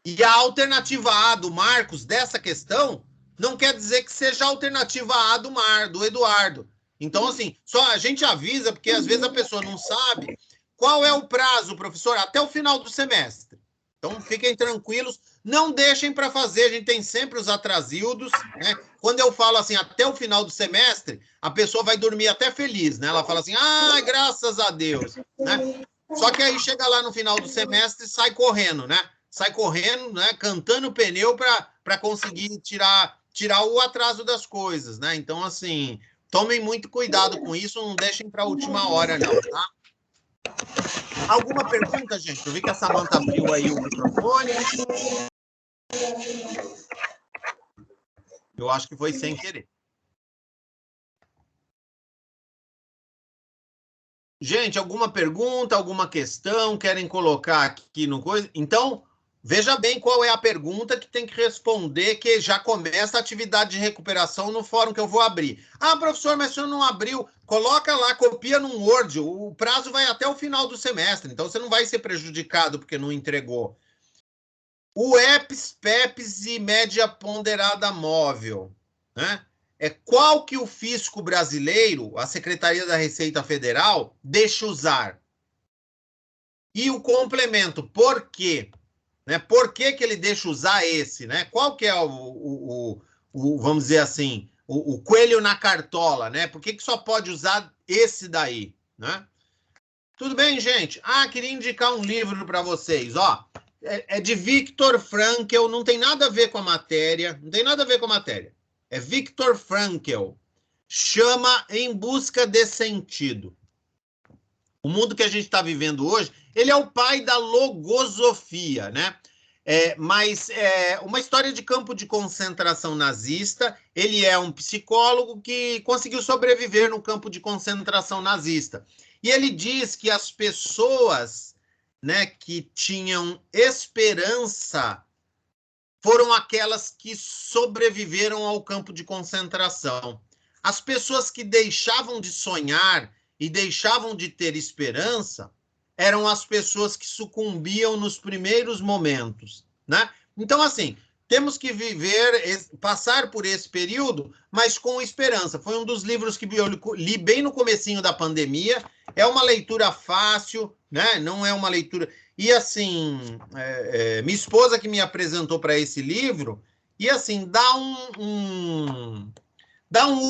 E a alternativa A do Marcos, dessa questão, não quer dizer que seja a alternativa A do Eduardo. Então, assim, só a gente avisa, porque às vezes a pessoa não sabe qual é o prazo, professor, até o final do semestre. Então, fiquem tranquilos, não deixem para fazer, a gente tem sempre os atrasildos, né? Quando eu falo assim, até o final do semestre, a pessoa vai dormir até feliz, né? Ela fala assim, graças a Deus, né? Só que aí chega lá no final do semestre e sai correndo, né? Sai correndo, né? Cantando pneu para conseguir tirar o atraso das coisas, né? Então, assim, tomem muito cuidado com isso, não deixem para a última hora, não, tá? Alguma pergunta, gente? Eu vi que a Samantha abriu aí o microfone. Eu acho que foi sem querer. Gente, alguma pergunta, alguma questão? Querem colocar aqui no coisa? Então, veja bem qual é a pergunta que tem que responder, que já começa a atividade de recuperação no fórum que eu vou abrir. Professor, mas o senhor não abriu. Coloca lá, copia num Word. O prazo vai até o final do semestre, então você não vai ser prejudicado porque não entregou. O EPS, PEPS e média ponderada móvel. né? Qual que o fisco brasileiro, a Secretaria da Receita Federal, deixa usar? E o complemento, por quê? Né? Por que ele deixa usar esse? Né? Qual que é vamos dizer assim, o coelho na cartola? Né? Por que só pode usar esse daí? Né? Tudo bem, gente? Queria indicar um livro para vocês. Ó, é de Viktor Frankl, não tem nada a ver com a matéria. Não tem nada a ver com a matéria. É Viktor Frankl. Chama Em Busca de Sentido. O mundo que a gente está vivendo hoje, ele é o pai da logosofia, né? Mas uma história de campo de concentração nazista. Ele é um psicólogo que conseguiu sobreviver no campo de concentração nazista. E ele diz que as pessoas, né, que tinham esperança foram aquelas que sobreviveram ao campo de concentração. As pessoas que deixavam de sonhar e deixavam de ter esperança eram as pessoas que sucumbiam nos primeiros momentos, né? Então, assim, temos que passar por esse período, mas com esperança. Foi um dos livros que eu li bem no comecinho da pandemia. É uma leitura fácil, né? Não é uma leitura... E, assim, minha esposa que me apresentou para esse livro, e, assim, dá um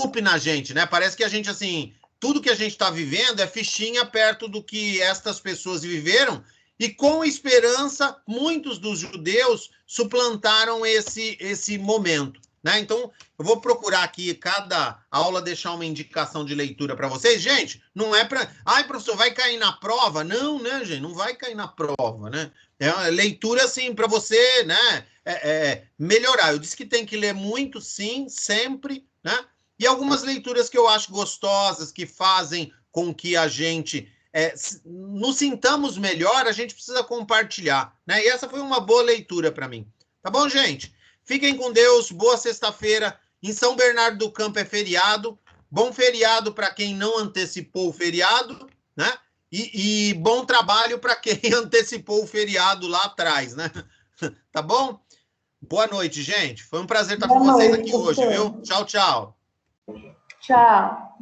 up na gente, né? Parece que a gente, assim... Tudo que a gente está vivendo é fichinha perto do que estas pessoas viveram, e com esperança, muitos dos judeus suplantaram esse momento, né? Então, eu vou procurar aqui, cada aula, deixar uma indicação de leitura para vocês. Gente, não é para... professor, vai cair na prova? Não, né, gente? Não vai cair na prova, né? É uma leitura, assim, para você, né? Melhorar. Eu disse que tem que ler muito, sim, sempre, né? E algumas leituras que eu acho gostosas, que fazem com que a gente nos sintamos melhor, a gente precisa compartilhar, né? E essa foi uma boa leitura para mim. Tá bom, gente? Fiquem com Deus, boa sexta-feira. Em São Bernardo do Campo é feriado. Bom feriado para quem não antecipou o feriado, né? E bom trabalho para quem antecipou o feriado lá atrás, né? Tá bom? Boa noite, gente. Foi um prazer estar com vocês aqui hoje, viu? Tchau, tchau. Tchau.